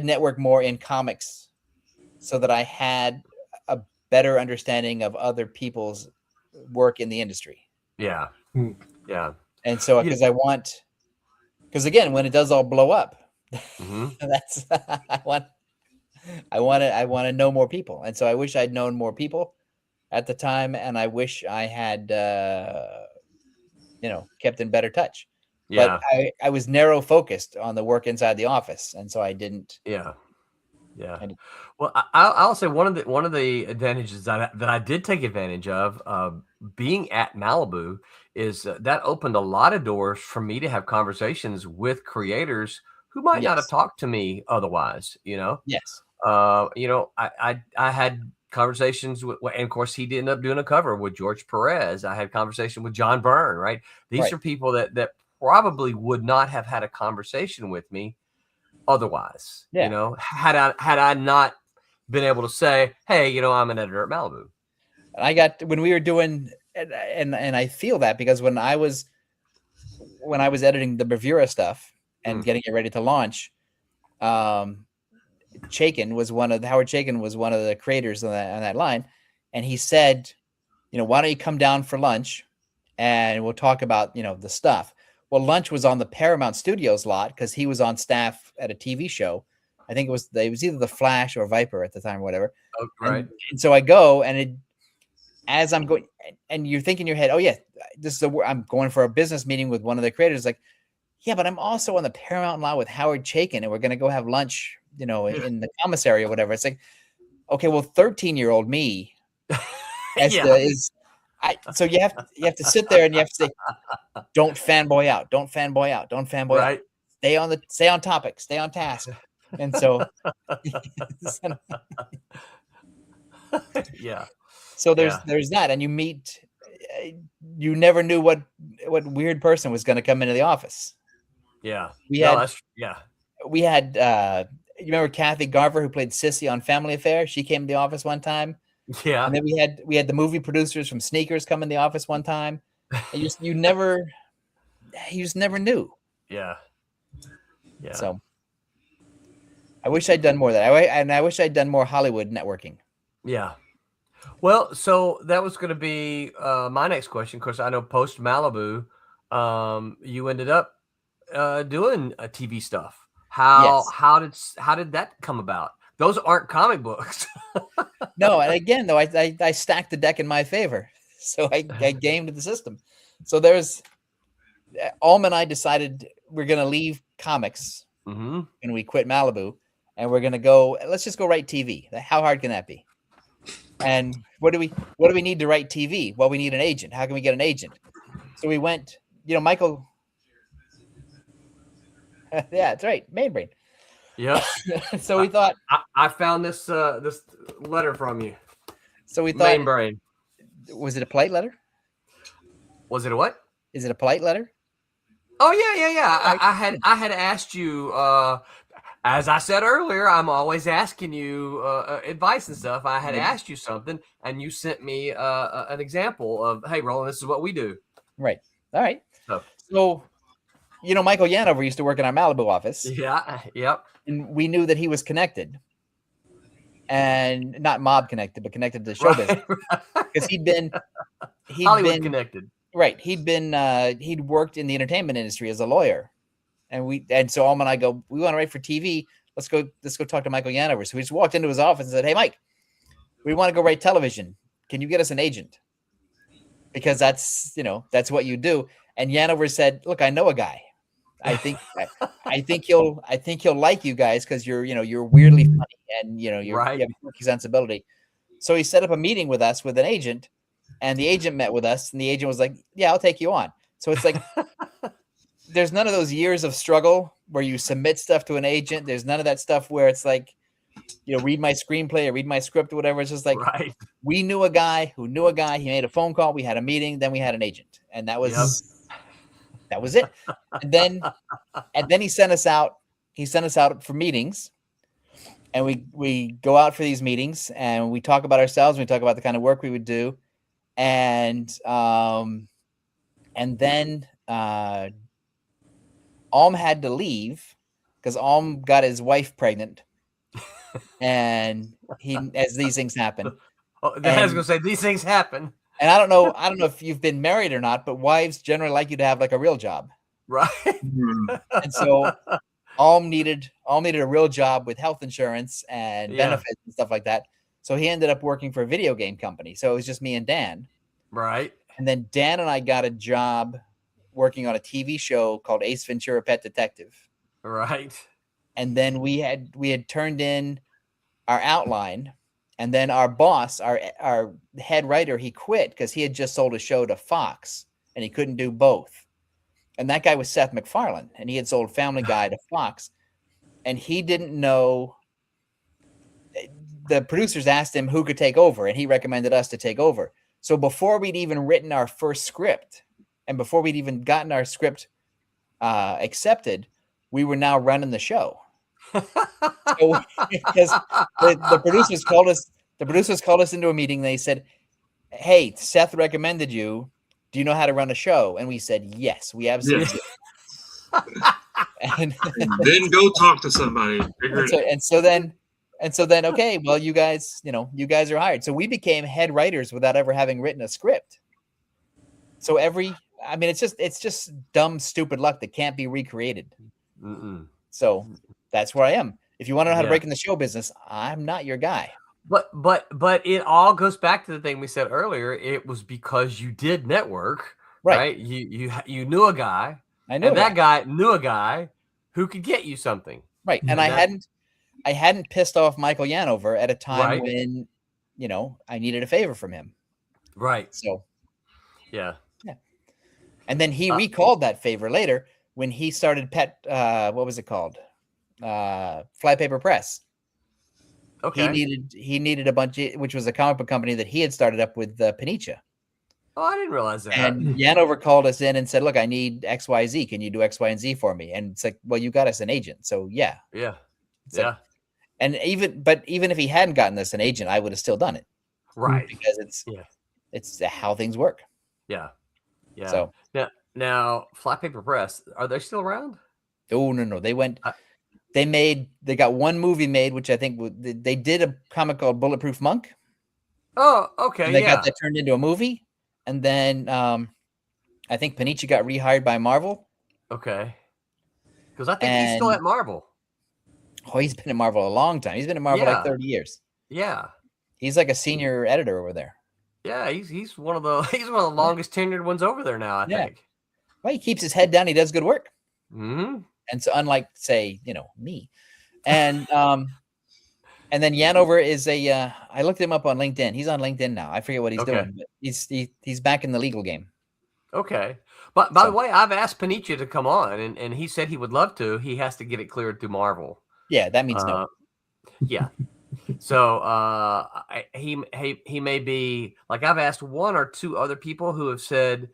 networked more in comics, so that I had a better understanding of other people's work in the industry. Yeah. Yeah. And so because again, when it does all blow up, that's I want to know more people. And so I wish I'd known more people at the time, and I wish I had, kept in better touch. Yeah. But I was narrow focused on the work inside the office, and so I didn't. Yeah. Yeah. And- Well, I'll say one of the advantages that I did take advantage of being at Malibu is that opened a lot of doors for me to have conversations with creators who might not have Yes. talked to me otherwise. Yes. I had conversations with, and of course, he did end up doing a cover with George Perez. I had conversation with John Byrne. Right, these Right. are people that probably would not have had a conversation with me otherwise. Yeah. Had I not been able to say, hey, I'm an editor at Malibu. And when we were doing, and I feel that because when I was editing the Bravura stuff and getting it ready to launch, Howard Chaykin was one of the creators on that line, and he said, why don't you come down for lunch, and we'll talk about the stuff. Well, lunch was on the Paramount Studios lot because he was on staff at a TV show. I think it was either The Flash or Viper at the time or whatever. Oh, right. And so I go, and as I'm going, and you think in your head, oh yeah, I'm going for a business meeting with one of the creators. Like, yeah, but I'm also on the Paramount lot with Howard Chaykin, and we're going to go have lunch, in the commissary or whatever. It's like, okay, well, 13-year-old me so you have to sit there and you have to say, don't fanboy out, don't fanboy out, don't fanboy out. Stay on topic, stay on task. And so yeah. So there's that, and you meet, you never knew what weird person was going to come into the office. Yeah. We had you remember Kathy Garver, who played Sissy on Family Affair? She came to the office one time. Yeah. And then we had the movie producers from Sneakers come in the office one time. And you just never knew. Yeah. Yeah. So I wish I'd done more of that. I wish I'd done more Hollywood networking. Yeah. Well, so that was going to be my next question. Of course, I know post Malibu, you ended up doing TV stuff. How did that come about? Those aren't comic books. No, and again, though, I stacked the deck in my favor, so I gamed the system. So Alm and I decided we're going to leave comics when we quit Malibu, and we're going to go. Let's just go write TV. How hard can that be? And what do we need to write TV? Well, we need an agent. How can we get an agent? So we went. Michael. Yeah, that's right. Mainbrain. Yeah. So we thought I found this letter from you. So we thought Mainbrain. Was it a polite letter? Was it a what? Is it a polite letter? Oh yeah. I had asked you as I said earlier, I'm always asking you advice and stuff. I had asked you something and you sent me an example of, hey, Roland, this is what we do. Right. All right. So Michael Yanover used to work in our Malibu office. Yeah. Yep. And we knew that he was connected, and not mob connected, but connected to the show business, because he'd been Hollywood connected. Right. He'd worked in the entertainment industry as a lawyer, and so Alma and I go, we want to write for TV. Let's go talk to Michael Yanover. So we just walked into his office and said, hey, Mike, we want to go write television. Can you get us an agent? Because that's what you do. And Yanover said, look, I know a guy. I think he'll like you guys because you're weirdly funny and you have a quirky sensibility. So he set up a meeting with us with an agent, and the agent met with us, and the agent was like, yeah, I'll take you on. So it's like there's none of those years of struggle where you submit stuff to an agent. There's none of that stuff where it's like, read my screenplay or read my script or whatever. It's just like we knew a guy who knew a guy. He made a phone call. We had a meeting. Then we had an agent, and that was. That was it. And then he sent us out. He sent us out for meetings, and we go out for these meetings, and we talk about ourselves. We talk about the kind of work we would do, and then Alm had to leave because Alm got his wife pregnant, and as these things happen. I was going to say these things happen. And I don't know if you've been married or not, but wives generally like you to have like a real job. Right. And so Alm needed a real job with health insurance and benefits and stuff like that. So he ended up working for a video game company. So it was just me and Dan. Right. And then Dan and I got a job working on a TV show called Ace Ventura: Pet Detective. Right. And then we had turned in our outline, and then our boss, our head writer, he quit because he had just sold a show to Fox and he couldn't do both. And that guy was Seth MacFarlane, and he had sold Family Guy to Fox, and he didn't know. The producers asked him who could take over, and he recommended us to take over. So before we'd even written our first script, and before we'd even gotten our script accepted, we were now running the show. So, because the producers called us into a meeting. They said, "Hey, Seth recommended you. Do you know how to run a show?" And we said, "Yes, we absolutely do." And then go talk to somebody. And so then, okay, well, you guys are hired. So we became head writers without ever having written a script. So it's just dumb, stupid luck that can't be recreated. Mm-mm. So that's where I am. If you want to know how to break in the show business, I'm not your guy. But it all goes back to the thing we said earlier. It was because you did network, right? You knew a guy, that guy knew a guy who could get you something, right? And I hadn't pissed off Michael Yanover at a time when I needed a favor from him, right? So yeah. And then he recalled that favor later when he started what was it called? Flypaper Press. Okay. He needed a bunch of, which was a comic book company that he had started up with Panicia. Oh, I didn't realize that. And Yanover called us in and said, "Look, I need X, Y, Z. Can you do X, Y, and Z for me?" And it's like, "Well, you got us an agent, so yeah." Like, and even if he hadn't gotten us an agent, I would have still done it, right? Because it's how things work. Yeah. So now Flypaper Press, are they still around? Oh no, they went. They got one movie made, which I think they did a comic called Bulletproof Monk. Oh, okay. And they got that turned into a movie. And then I think Panici got rehired by Marvel. Okay. Because I think he's still at Marvel. Oh, he's been at Marvel a long time. He's been at Marvel like 30 years. Yeah. He's like a senior editor over there. Yeah, he's one of the longest tenured ones over there now, I think. Well, he keeps his head down. He does good work. Mm-hmm. And so, unlike, say, me, and then Yanover is I looked him up on LinkedIn. He's on LinkedIn now. I forget what he's doing, but he's back in the legal game. Okay. But by the way, I've asked Panicia to come on, and he said he would love to. He has to get it cleared through Marvel. Yeah, that means no. Yeah. So he may be, like, I've asked one or two other people who have said,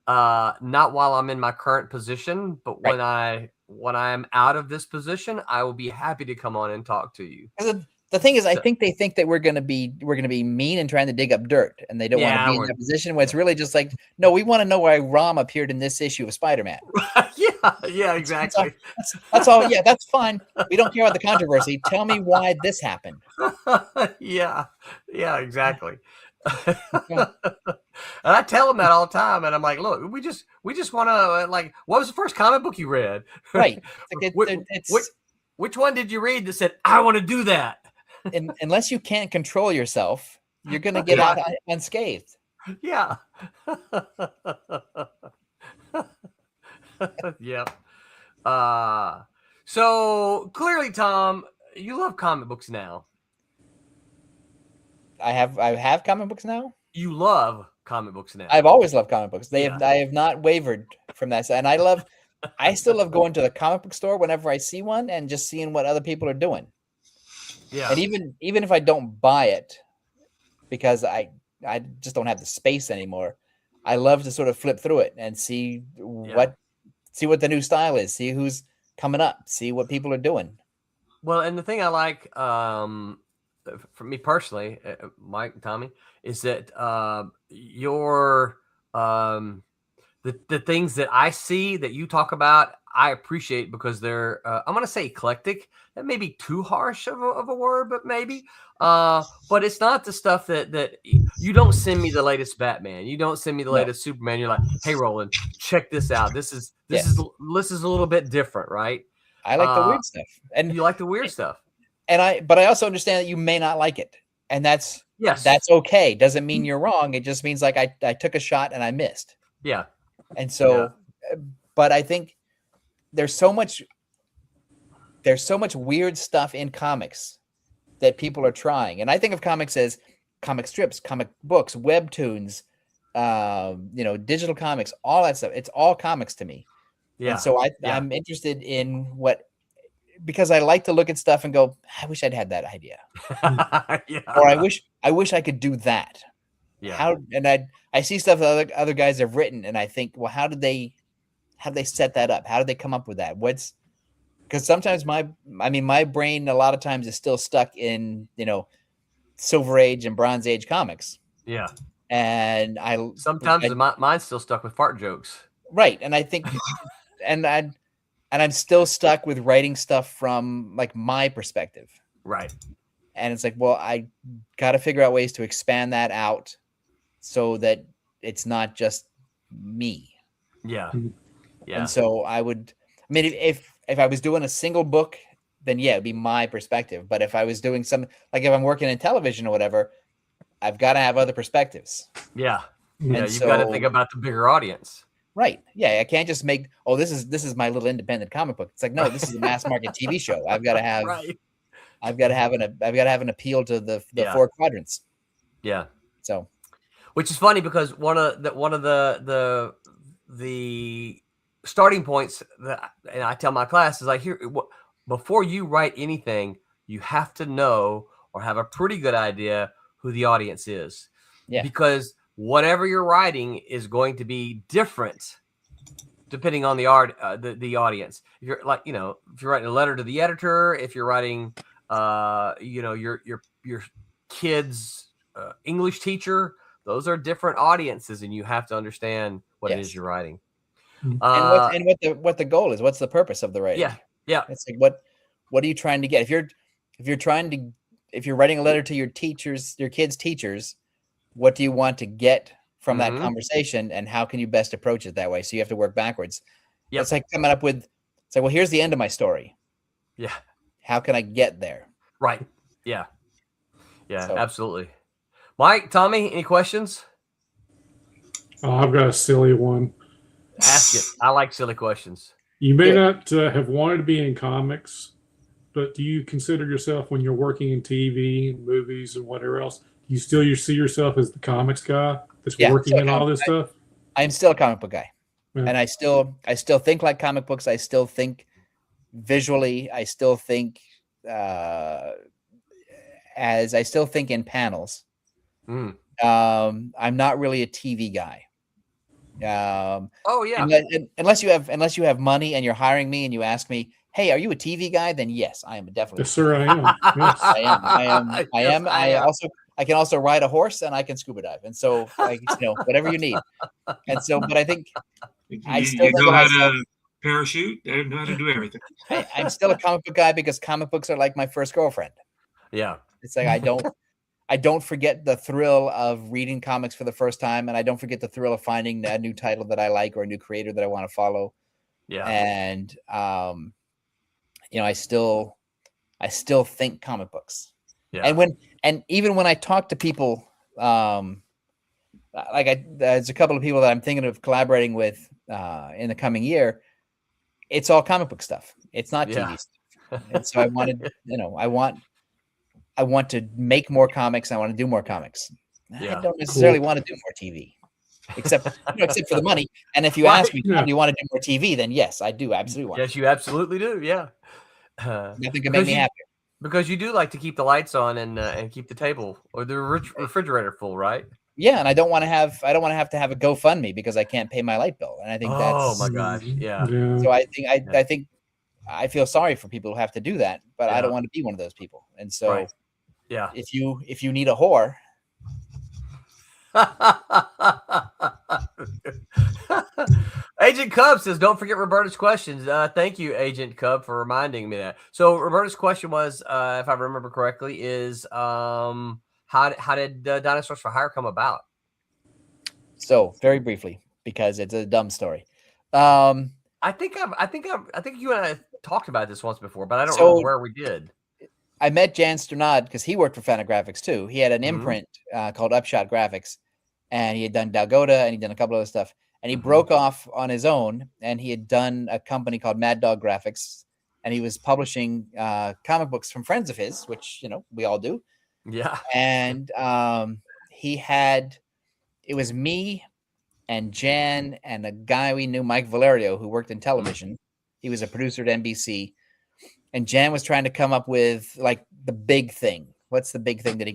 not while I'm in my current position, but when I'm out of this position, I will be happy to come on and talk to you. The thing is, I think they think that we're gonna be mean and trying to dig up dirt, and they don't want to be in that position where it's really just like, no, we want to know why Rom appeared in this issue of Spider-Man. Yeah, exactly. That's all. Yeah, that's fine. We don't care about the controversy. Tell me why this happened. Yeah, exactly. And I tell them that all the time, and I'm like, look, we just want to, like, what was the first comic book you read? Right. Which one did you read that said, I want to do that? Unless you can't control yourself, you're going to get out unscathed. Yeah. Yeah. So clearly, Tom, you love comic books now. I have comic books now. You love comic books now. I've always loved comic books. I have not wavered from that. And I still love going to the comic book store whenever I see one and just seeing what other people are doing. Yeah. And even if I don't buy it, because I just don't have the space anymore, I love to sort of flip through it and see what the new style is, see who's coming up, see what people are doing. Well, and the thing I like, for me personally, Mike and Tommy, is that your the things that I see that you talk about, I appreciate because they're I'm going to say eclectic. That may be too harsh of a word, but maybe. But it's not the stuff that you don't send me the latest Batman. You don't send me the latest Superman. You're like, hey, Roland, check this out. This is a little bit different, right? I like the weird stuff, and you like the weird stuff. But I also understand that you may not like it, and that's Yes. okay. Doesn't mean you're wrong. It just means like I took a shot and I missed. Yeah. And so, but I think there's so much weird stuff in comics that people are trying. And I think of comics as comic strips, comic books, webtoons, digital comics, all that stuff. It's all comics to me. Yeah. And so I'm interested in because I like to look at stuff and go, I wish I'd had that idea. Yeah. Or I wish I could do that. Yeah. I see stuff that other guys have written and I think, well, how did they set that up? How did they come up with that? Because sometimes my brain a lot of times is still stuck in, Silver Age and Bronze Age comics. Yeah. And mine's still stuck with fart jokes. Right. And I think and I'm still stuck with writing stuff from like my perspective. Right. And it's like, well, I got to figure out ways to expand that out so that it's not just me. Yeah. Yeah. And so if I was doing a single book, then yeah, it'd be my perspective. But if I was doing if I'm working in television or whatever, I've got to have other perspectives. Yeah. And You've got to think about the bigger audience. Right. Yeah. I can't just make, this is my little independent comic book. It's like, no, this is a mass market TV show. I've got to have, right. I've got to have an appeal to the four quadrants. Yeah. So, which is funny because one of the starting points and I tell my class is like, before you write anything, you have to know or have a pretty good idea who the audience is. Yeah. Because whatever you're writing is going to be different depending on the audience. If you're if you're writing a letter to the editor, if you're writing your kid's English teacher, those are different audiences, and you have to understand what it is you're writing. And what the goal is. What's the purpose of the writing? Yeah. It's like what are you trying to get? If you're writing a letter to your kids' teachers, what do you want to get from that conversation, and how can you best approach it that way? So you have to work backwards. Yep. It's like coming up with, well, here's the end of my story. Yeah. How can I get there? Right. Yeah. Yeah, So. Absolutely. Mike, Tommy, any questions? Oh, I've got a silly one. Ask it. I like silly questions. You may not have wanted to be in comics, but do you consider yourself, when you're working in TV and movies and whatever else, do you still see yourself as the comics guy that's working in all this stuff? I'm still a comic book guy. Yeah. And I still think like comic books. I still think visually. I still think I still think in panels. I'm not really a TV guy. Unless you have money and you're hiring me and you ask me, hey, are you a TV guy? Then yes, I am definitely. Yes, sir, I am. Yes. I am. I can also ride a horse and I can scuba dive. And so, whatever you need. And so, but I think I still know how to parachute. I know how to do everything. I'm still a comic book guy because comic books are like my first girlfriend. Yeah. It's like I don't forget the thrill of reading comics for the first time, and I don't forget the thrill of finding a new title that I like or a new creator that I want to follow. Yeah. And I still think comic books. Yeah. And even when I talk to people, there's a couple of people that I'm thinking of collaborating with in the coming year. It's all comic book stuff. It's not TV stuff. And so I want to make more comics. I want to do more comics. Yeah. I don't necessarily want to do more TV, except for the money. And if you ask me, do you want to do more TV? Then yes, I do absolutely want. Yes, you absolutely do. Yeah. Nothing can make me happier. Because you do like to keep the lights on and keep the table or the refrigerator full, right? Yeah, and I don't want to have to have a GoFundMe because I can't pay my light bill, and I think that's. Oh my gosh! Yeah. So I feel sorry for people who have to do that, but I don't want to be one of those people. And so, if you need a whore. Agent Cub says, "Don't forget Roberta's questions." Thank you, Agent Cub, for reminding me that. So Roberta's question was, if I remember correctly, is how did Dinosaurs for Hire come about? So very briefly, because it's a dumb story. I think you and I talked about this once before, but I don't remember where we did. I met Jan Sternad because he worked for Fantagraphics too. He had an imprint called Upshot Graphics, and he had done Dalgota and he'd done a couple other stuff. And he broke off on his own, and he had done a company called Mad Dog Graphics, and he was publishing comic books from friends of his, which we all do. Yeah. And it was me and Jan and a guy we knew, Mike Valerio, who worked in television. He was a producer at NBC. And Jan was trying to come up with like the big thing. What's the big thing that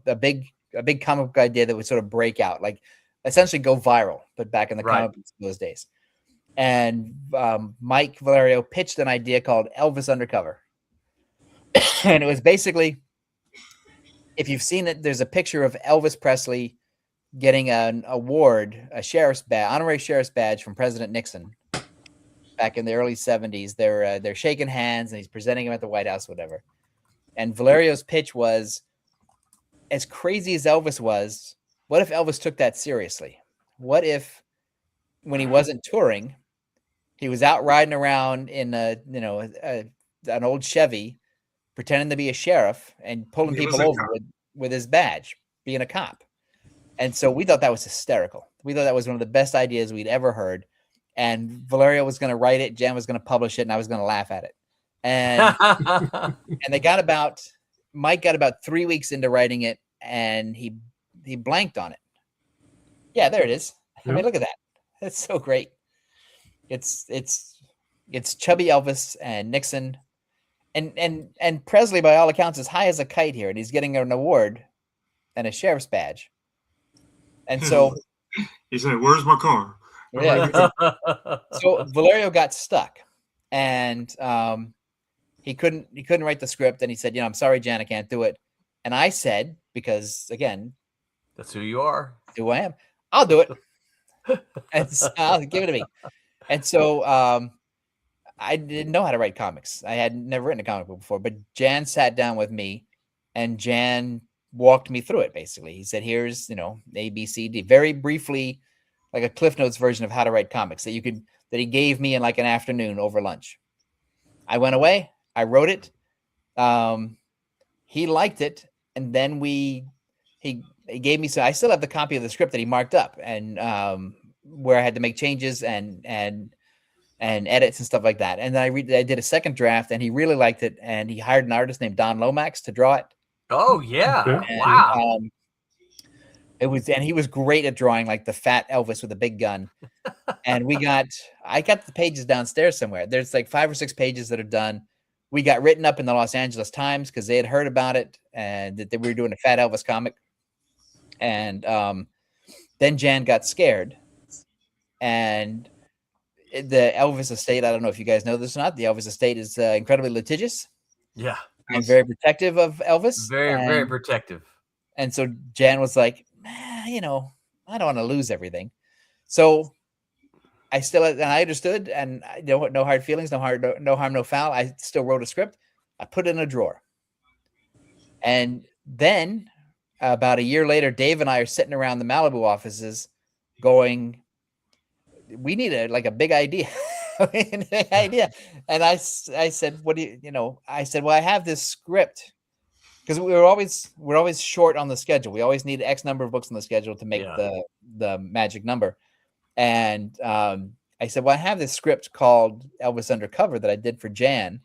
a big comic book idea that would sort of break out, like essentially go viral, but back in the comic books those days. And Mike Valerio pitched an idea called Elvis Undercover. And it was basically, if you've seen it, there's a picture of Elvis Presley getting an award, a sheriff's badge, honorary sheriff's badge from President Nixon back in the early 70s. They're shaking hands and he's presenting him at the White House, whatever. And Valerio's pitch was, as crazy as Elvis was, what if Elvis took that seriously? What if, when he wasn't touring, he was out riding around in an old Chevy, pretending to be a sheriff and pulling people over with his badge, being a cop. And so we thought that was hysterical. We thought that was one of the best ideas we'd ever heard. And Valerio was going to write it, Jan was going to publish it, and I was going to laugh at it. And and Mike got about 3 weeks into writing it, and he blanked on it. Yeah, there it is. I mean, look at that. That's so great. It's chubby Elvis and Nixon, and Presley, by all accounts, is high as a kite here, and he's getting an award and a sheriff's badge. And so he's like, "Where's my car?" Yeah. So Valerio got stuck, and he couldn't write the script, and he said, "I'm sorry, Jan, I can't do it." And I said, because again, that's who you are. Who I am. I'll do it. And so, give it to me. And so I didn't know how to write comics. I had never written a comic book before, but Jan sat down with me, and Jan walked me through it. Basically, he said, "Here's A, B, C, D," very briefly, like a Cliff Notes version of how to write comics that he gave me in like an afternoon over lunch. I went away. I wrote it. He liked it, and then he gave me. So I still have the copy of the script that he marked up, and where I had to make changes and edits and stuff like that. And then I did a second draft, and he really liked it, and he hired an artist named Don Lomax to draw it. Oh yeah! And, wow. And he was great at drawing like the fat Elvis with a big gun. And I got the pages downstairs somewhere. There's like 5 or 6 pages that are done. We got written up in the Los Angeles Times because they had heard about it and that we were doing a fat Elvis comic. And then Jan got scared. And the Elvis estate, I don't know if you guys know this or not, the Elvis estate is incredibly litigious. Yeah. And very protective of Elvis. Very protective. And so Jan was like, I don't want to lose everything. So I understood, and no hard feelings, no harm, no foul. I still wrote a script. I put it in a drawer. And then about a year later, Dave and I are sitting around the Malibu offices going, we need a big idea. idea. And I said, what do I said, well, I have this script. Because we're always short on the schedule. We always need X number of books on the schedule to make the magic number. And I said, well, I have this script called Elvis Undercover that I did for Jan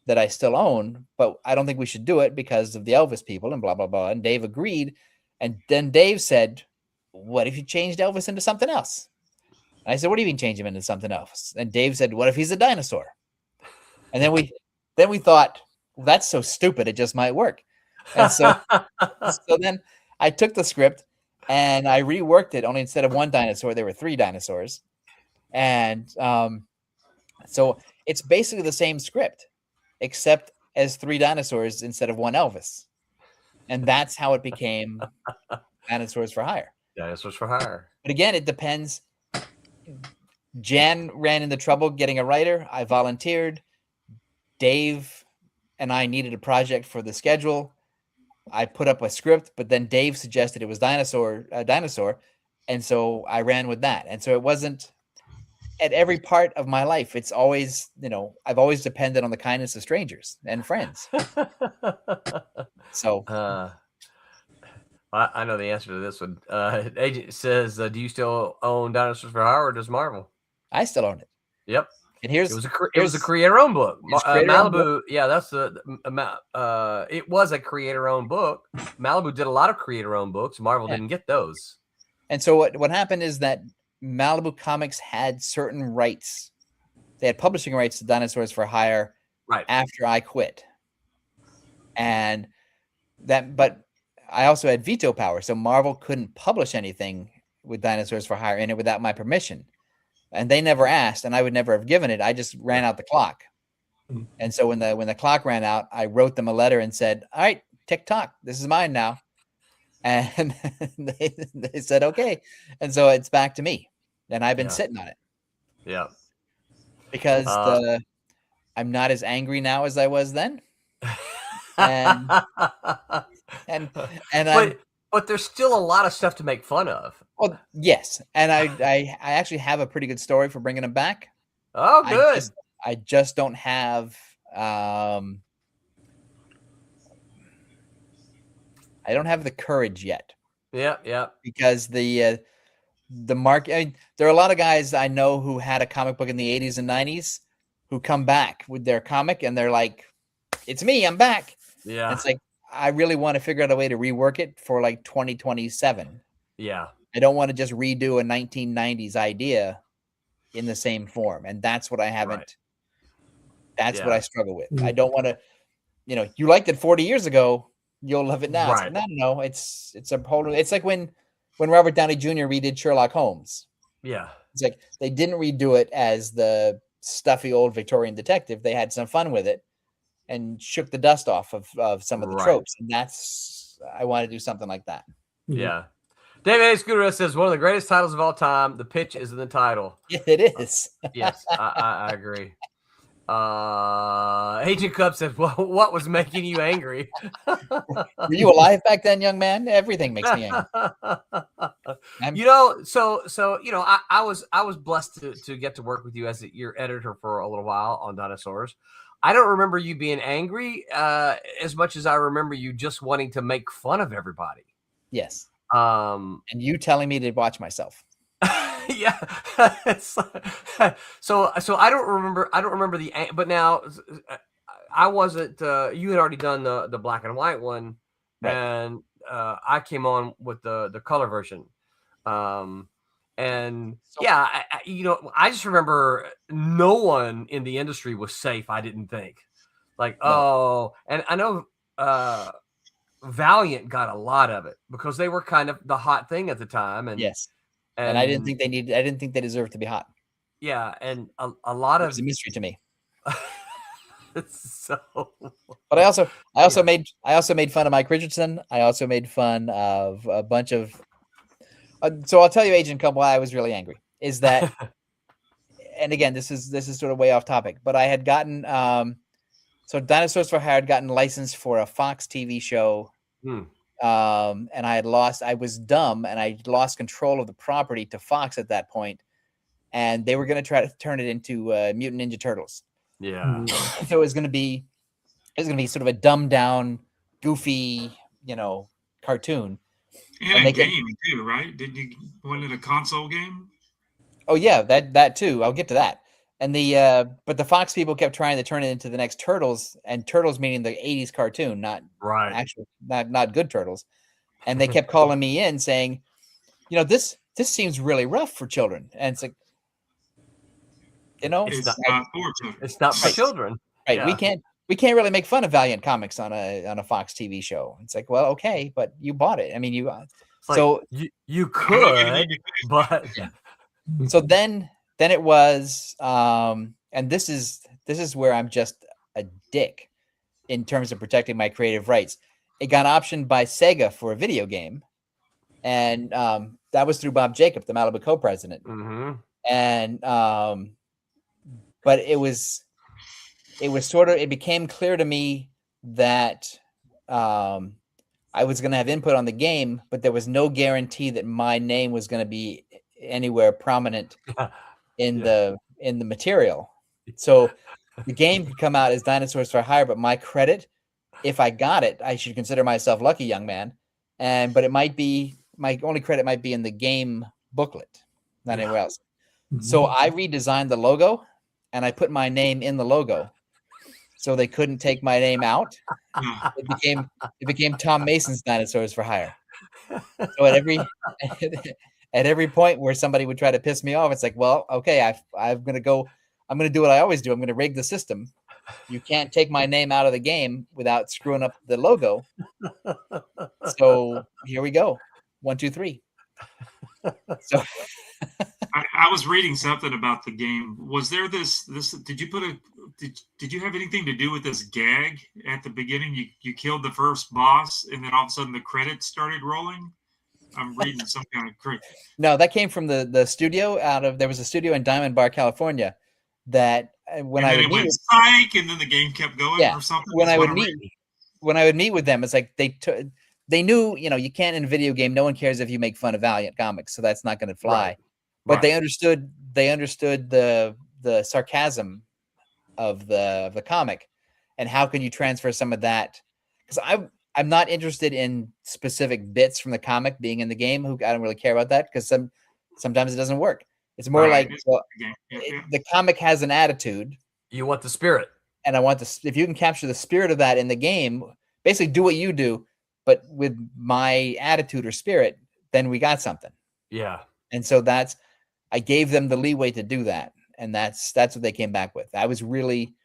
that I still own, but I don't think we should do it because of the Elvis people and blah, blah, blah. And Dave agreed. And then Dave said, what if you changed Elvis into something else? And I said, what do you mean change him into something else? And Dave said, what if he's a dinosaur? And then we thought, well, that's so stupid, it just might work. And so then I took the script and I reworked it, only instead of 1 dinosaur, there were 3 dinosaurs. And so it's basically the same script, except as 3 dinosaurs instead of 1 Elvis. And that's how it became Dinosaurs for Hire. Dinosaurs for Hire. But again, it depends. Jan ran into trouble getting a writer. I volunteered. Dave and I needed a project for the schedule. I put up a script, but then Dave suggested it was dinosaur. And so I ran with that. And so it wasn't, at every part of my life. It's always, I've always depended on the kindness of strangers and friends. So I know the answer to this one. Agent says, "Do you still own Dinosaurs for Hire, or does Marvel?" I still own it. Yep. And It was a creator-owned book. creator-owned Malibu, yeah, that's it was a creator-owned book. Malibu did a lot of creator-owned books. Marvel didn't get those. And so what happened is that Malibu Comics had certain rights. They had publishing rights to Dinosaurs for Hire Right. after I quit. And but I also had veto power. So Marvel couldn't publish anything with Dinosaurs for Hire in it without my permission. And they never asked, and I would never have given it. I just ran out the clock. And so when the clock ran out, I wrote them a letter and said, "All right, tick-tock, this is mine now." And they said, "Okay." And so it's back to me. And I've been sitting on it. Yeah. Because I'm not as angry now as I was then. And but there's still a lot of stuff to make fun of. Well, yes, and I actually have a pretty good story for bringing them back. Oh, good. I just don't have I don't have the courage yet. Yeah. Because the market. I mean, there are a lot of guys I know who had a comic book in the 80s and 90s who come back with their comic and they're like, "It's me, I'm back." Yeah. And it's like, I really want to figure out a way to rework it for like 2027. Yeah. I don't want to just redo a 1990s idea in the same form. And that's what I haven't. Right. That's what I struggle with. I don't want to, you liked it 40 years ago, you'll love it now. Right. It's like, no, it's a whole, it's like when Robert Downey Jr. redid Sherlock Holmes. Yeah. It's like they didn't redo it as the stuffy old Victorian detective. They had some fun with it and shook the dust off of some of the tropes. And I want to do something like that. Yeah. David A. Scooter says, one of the greatest titles of all time. The pitch is in the title. Yeah, it is. Yes, I agree. Agent Cub says, "Well, what was making you angry?" Were you alive back then, young man? Everything makes me angry. I was blessed to get to work with you as your editor for a little while on Dinosaurs. I don't remember you being angry as much as I remember you just wanting to make fun of everybody. Yes. And you telling me to watch myself. Yeah. So I don't remember but now I wasn't, you had already done the black and white one, right. And I came on with the color version. I just remember no one in the industry was safe. I didn't think and I know, Valiant got a lot of it because they were kind of the hot thing at the time. And yes. And I didn't think they deserved to be hot. Yeah. And a lot of it was a mystery to me. So, but I also made fun of Mike Richardson. I also made fun of a bunch of, so I'll tell you, Agent Cub, why I was really angry is that, and again, this is sort of way off topic, but I had gotten, so Dinosaurs for Hire had gotten licensed for a Fox TV show. And I was dumb and I lost control of the property to Fox at that point. And they were going to try to turn it into Mutant Ninja Turtles. Yeah. So it was going to be sort of a dumbed down, goofy, cartoon. And a game too, right? Wasn't it a console game? Oh yeah, that too. I'll get to that. And but the Fox people kept trying to turn it into the next Turtles, and Turtles meaning the 80s cartoon, not not good Turtles. And they kept calling me in saying, this seems really rough for children. And it's like, it's not for children. It's not for children. Right. Yeah. We can't really make fun of Valiant Comics on a Fox TV show. It's like, well, okay, but you bought it. I mean, you could, but so then it was, and this is where I'm just a dick in terms of protecting my creative rights. It got optioned by Sega for a video game, and that was through Bob Jacob, the Malibu co-president. Mm-hmm. And but it became clear to me that I was going to have input on the game, but there was no guarantee that my name was going to be anywhere prominent in the material. So the game could come out as Dinosaurs for Hire, but my credit, if I got it, I should consider myself lucky, young man. But it might be, my only credit might be in the game booklet, not anywhere else. So I redesigned the logo and I put my name in the logo, so they couldn't take my name out. It became Tom Mason's Dinosaurs for Hire. So at every point where somebody would try to piss me off, it's like, well, okay, I'm going to do what I always do. I'm going to rig the system. You can't take my name out of the game without screwing up the logo. So here we go. 1, 2, 3. So I was reading something about the game. Was there this did you have anything to do with this gag at the beginning? You killed the first boss and then all of a sudden the credits started rolling? I'm reading some kind of No, that came from the studio there was a studio in Diamond Bar, California, that when I would meet with, psych, and then the game kept going or something. When I would meet with them, it's like they knew, you can't in a video game, no one cares if you make fun of Valiant Comics, so that's not going to fly. Right. But they understood the sarcasm of the comic, and how can you transfer some of that? Because I'm not interested in specific bits from the comic being in the game. I don't really care about that, because sometimes it doesn't work. It's more like the comic has an attitude. You want the spirit, and I want if you can capture the spirit of that in the game, basically do what you do, but with my attitude or spirit, then we got something. Yeah. And so I gave them the leeway to do that, and that's what they came back with. I was really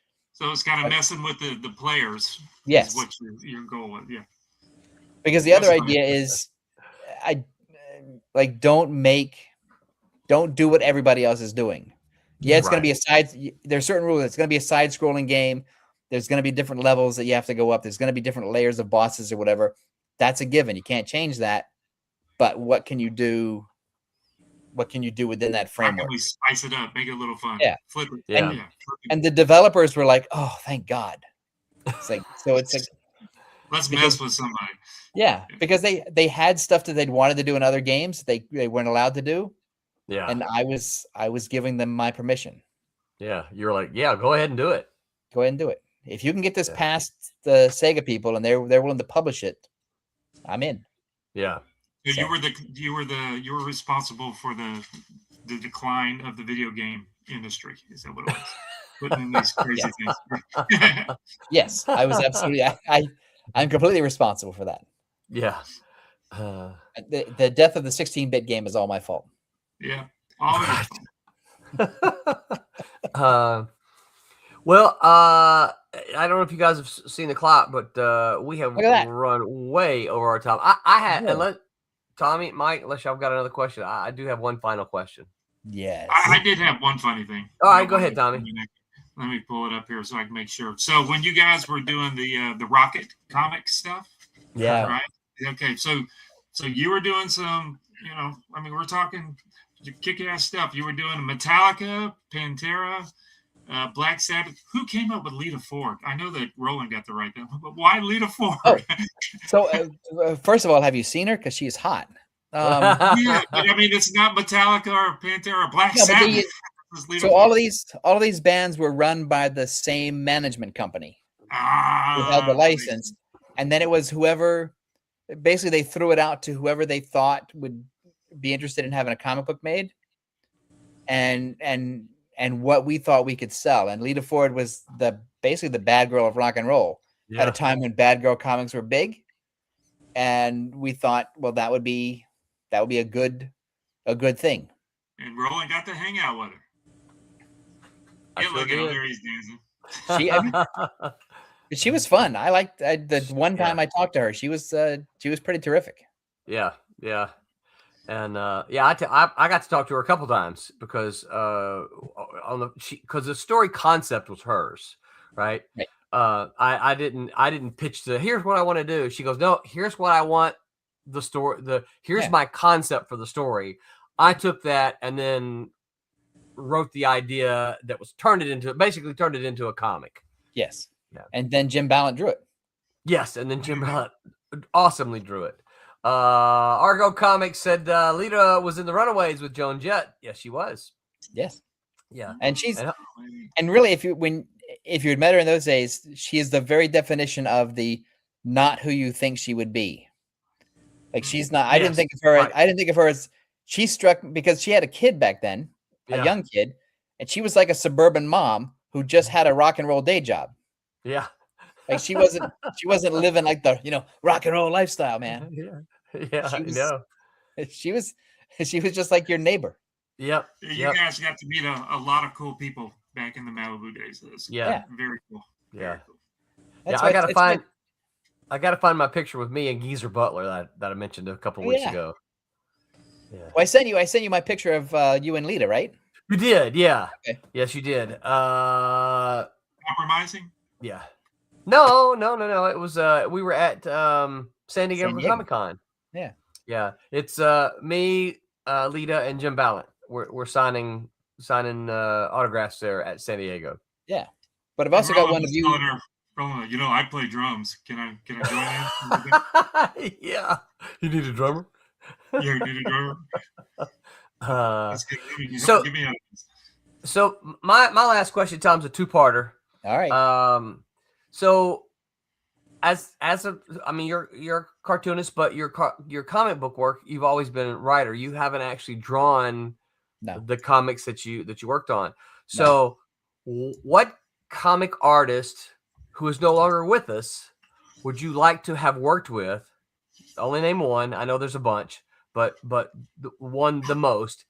it's kind of messing with the players. Yes, is what your goal was. Yeah. Because the other idea is, don't do what everybody else is doing. Yeah, it's going to be there's certain rules. It's going to be a side-scrolling game. There's going to be different levels that you have to go up. There's going to be different layers of bosses or whatever. That's a given. You can't change that. But what can you do? What can you do within that framework? How can we spice it up, make it a little fun? Yeah. Flip it. Yeah. And the developers were like, "Oh, thank God." It's like, let's mess with somebody. Yeah, because they had stuff that they'd wanted to do in other games they weren't allowed to do. Yeah. And I was giving them my permission. Yeah. You're like, yeah, go ahead and do it. Go ahead and do it. If you can get this past the Sega people and they're willing to publish it, I'm in. Yeah. So you were responsible for the decline of the video game industry. Is that what it was? Putting in these crazy things. Yes, I was absolutely. I'm completely responsible for that. Yeah. The death of the 16-bit game is all my fault. Yeah. Well, I don't know if you guys have seen the clock, but we have run way over our time. I had, unless Tommy, Mike, unless y'all got another question, I do have one final question. Yes. I did have one funny thing. All right, go ahead, Tommy. Let me pull it up here so I can make sure. So when you guys were doing the Rocket comic stuff, yeah, right? Okay, so you were doing some, we're talking kick-ass stuff. You were doing Metallica, Pantera, Black Sabbath. Who came up with Lita Ford? I know that Roland got the right thing, but why Lita Ford? Oh, so first of all, have you seen her? Because she's hot. Yeah, but it's not Metallica or Pantera or Black Sabbath. So all of these bands were run by the same management company who held the license, and then it was whoever. Basically, they threw it out to whoever they thought would be interested in having a comic book made, and what we thought we could sell. And Lita Ford was basically the bad girl of rock and roll at a time when bad girl comics were big, and we thought, well, that would be a good thing. And Roland got to hang out with her. Yeah, look at him there, he's dancing. She was fun. I liked the one time I talked to her. She was pretty terrific. Yeah, yeah, and I got to talk to her a couple times because because the story concept was hers, right? I didn't pitch here's what I want to do. She goes, no, here's what I want the story. Here's my concept for the story. I took that and then wrote the idea that was turned it into a comic. Yes. Yeah. And then Jim Ballant drew it. Yes, and then Jim Ballant awesomely drew it. Argo Comics said Lita was in the Runaways with Joan Jett. Yes, she was. Yes. Yeah. And she's And, and really, if you had met her in those days, she is the very definition of the not who you think she would be. Like she's not. I didn't Yes, think of her. right. I didn't think of her as she struck because she had a kid back then, Yeah. a young kid, and she was like a suburban mom who just had a rock and roll day job. yeah. Like she wasn't living like the rock and roll lifestyle, man. Yeah. Yeah. She I was know. she was just like your neighbor. Yep. You Yep. guys got to meet a lot of cool people back in the Malibu days. That's Yeah. very cool. Yeah. Very cool. That's Yeah. why I gotta it's like- find. I gotta find my picture with me and Geezer Butler that I mentioned a couple weeks yeah. ago. Yeah. Well, I sent you my picture of you and Lita, right? You did, yeah. Okay. Yes, you did. Compromising? Yeah. No. It was we were at San Diego San Diego. Comic-Con. Yeah. Yeah. It's me, Lita, and Jim Ballant. We're signing autographs there at San Diego. Yeah. But I've also got Roland one of was you. telling her, Roland, I play drums. Can I join in? Yeah. You need a drummer? Yeah, you need a drummer. That's good. so- Give me a, So my last question, Tom's a two-parter. All right. So you're a cartoonist, but your comic book work, you've always been a writer. You haven't actually drawn No. the comics that you worked on. So what comic artist who is no longer with us would you like to have worked with? Only name one. I know there's a bunch, but the one the most.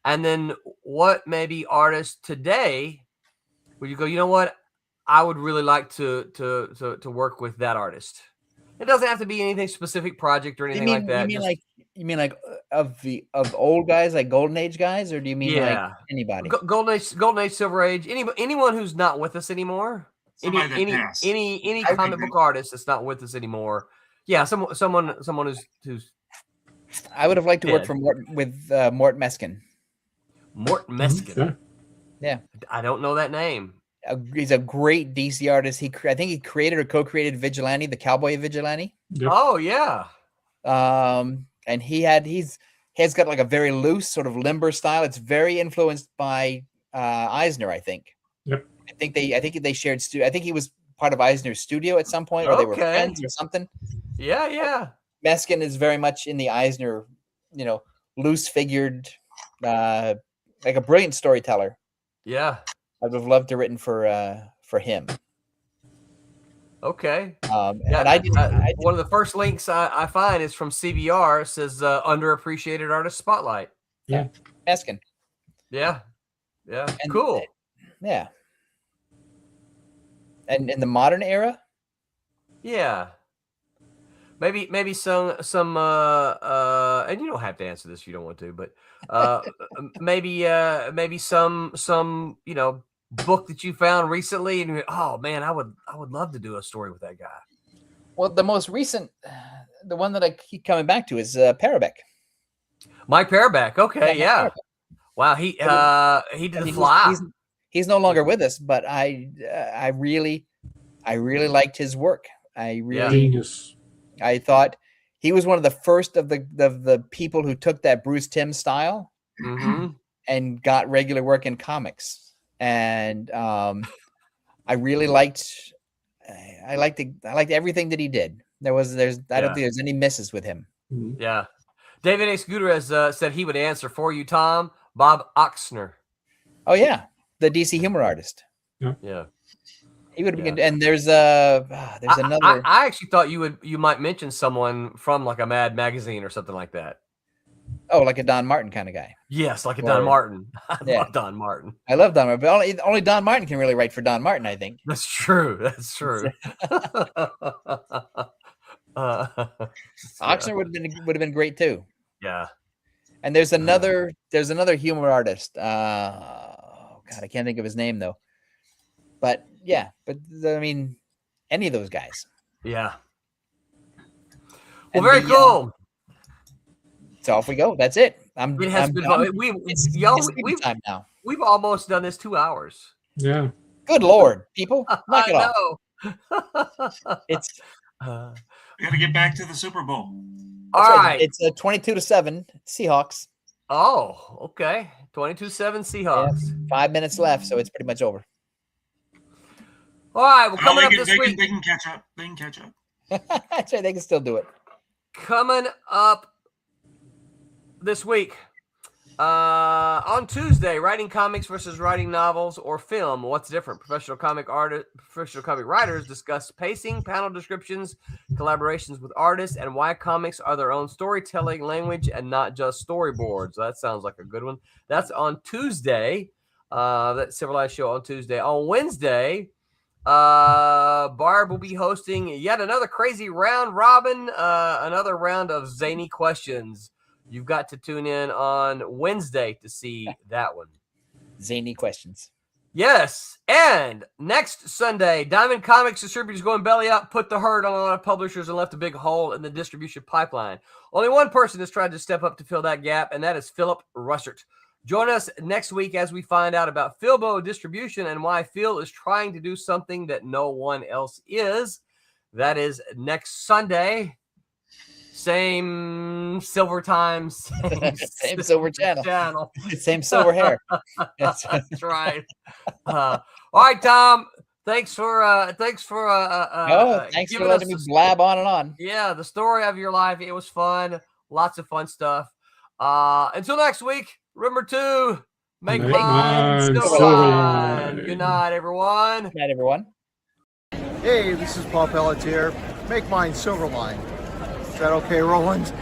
And then what maybe artist today would you go, you know what? I would really like to work with that artist. It doesn't have to be anything specific project or anything like that. You mean like of old guys, like Golden Age guys, or do you mean like anybody? Golden Age, Silver Age, anyone who's not with us anymore. Somebody that passed. Any I comic agree. book artist that's not with us anymore. Yeah, someone who's I would have liked to work Dead. for Mort Meskin. Mort Meskin. Okay. Yeah. I don't know that name. He's a great DC artist. I think he created or co-created Vigilante, the Cowboy Vigilante. Yep. Oh yeah. And he's got like a very loose sort of limber style. It's very influenced by Eisner, I think. Yep. I think they shared studio. I think he was part of Eisner's studio at some point, or they were Okay. friends or something. Yeah. Meskin is very much in the Eisner, loose-figured, like a brilliant storyteller. Yeah. I would have loved to written for him. Okay. And Yeah, I did. One of the first links I find is from CBR. It says underappreciated artist spotlight. Meskin. Yeah. And- Cool. Yeah. And in the modern era, Yeah. Maybe some and you don't have to answer this if you don't want to, but maybe some book that you found recently and you're, oh man, I would love to do a story with that guy. well, the most recent, the one that I keep coming back to is Parabec. Mike Paraback. Okay, yeah. Mike Wow, he did I the mean, fly. he's no longer with us, but I really liked his work. Genius. I thought he was one of the first of the people who took that Bruce Timm style Mm-hmm. and got regular work in comics. And I really liked I liked everything that he did. I don't think there's any misses with him. Mhm. Yeah. David Ace Gutierrez said he would answer for you, Tom. Bob Oxner. Oh yeah, the DC humor artist. Yeah. He would have Yeah. been. And there's another. I actually thought you might mention someone from like a Mad magazine or something like that. Oh, like a Don Martin kind of guy. Yes, like a Don Or- Martin. I Yeah. love Don Martin. I love Don Martin, but only Don Martin can really write for Don Martin, I think. That's true. That's true. Oxner would have been great too. Yeah. And there's another humor artist. Oh God, I can't think of his name though. But yeah, I mean, any of those guys. Yeah. Well, And very the, cool. So off we go. That's it. It has been fun. It's We've time now. almost done this 2 hours. Yeah. Good Lord, people, knock it off. know. It's We got to get back to the Super Bowl. All that's right. It's 22-7 Seahawks. Oh, okay. 22-7 Seahawks. 5 minutes left, so it's pretty much over. All right, well, Oh, coming up this week. They can catch up. They can catch up. That's right. They can still do it. Coming up this week. On Tuesday, writing comics versus writing novels or film. What's different? Professional comic writers discuss pacing, panel descriptions, collaborations with artists, and why comics are their own storytelling language and not just storyboards. That sounds like a good one. That's on Tuesday. That Silverline show on Tuesday. On Wednesday, Barb will be hosting yet another crazy round robin, another round of zany questions. You've got to tune in on Wednesday to see that one. Zany questions. Yes. And next Sunday, Diamond Comics distributors going belly up, put the hurt on a lot of publishers and left a big hole in the distribution pipeline. Only one person has tried to step up to fill that gap, and that is Philip Russert. Join us next week as we find out about Philbo distribution and why Phil is trying to do something that no one else is. That is next Sunday. Same silver time, Same silver channel. Same silver hair. That's right. All right, Tom. Thanks for thanks for letting me blab on and on. Yeah, the story of your life. It was fun. Lots of fun stuff. Until next week, remember to make mine Silverline. Good night, everyone. Good night, everyone. Hey, this is Paul Pelletier. Make mine Silverline. Is that okay, Roland?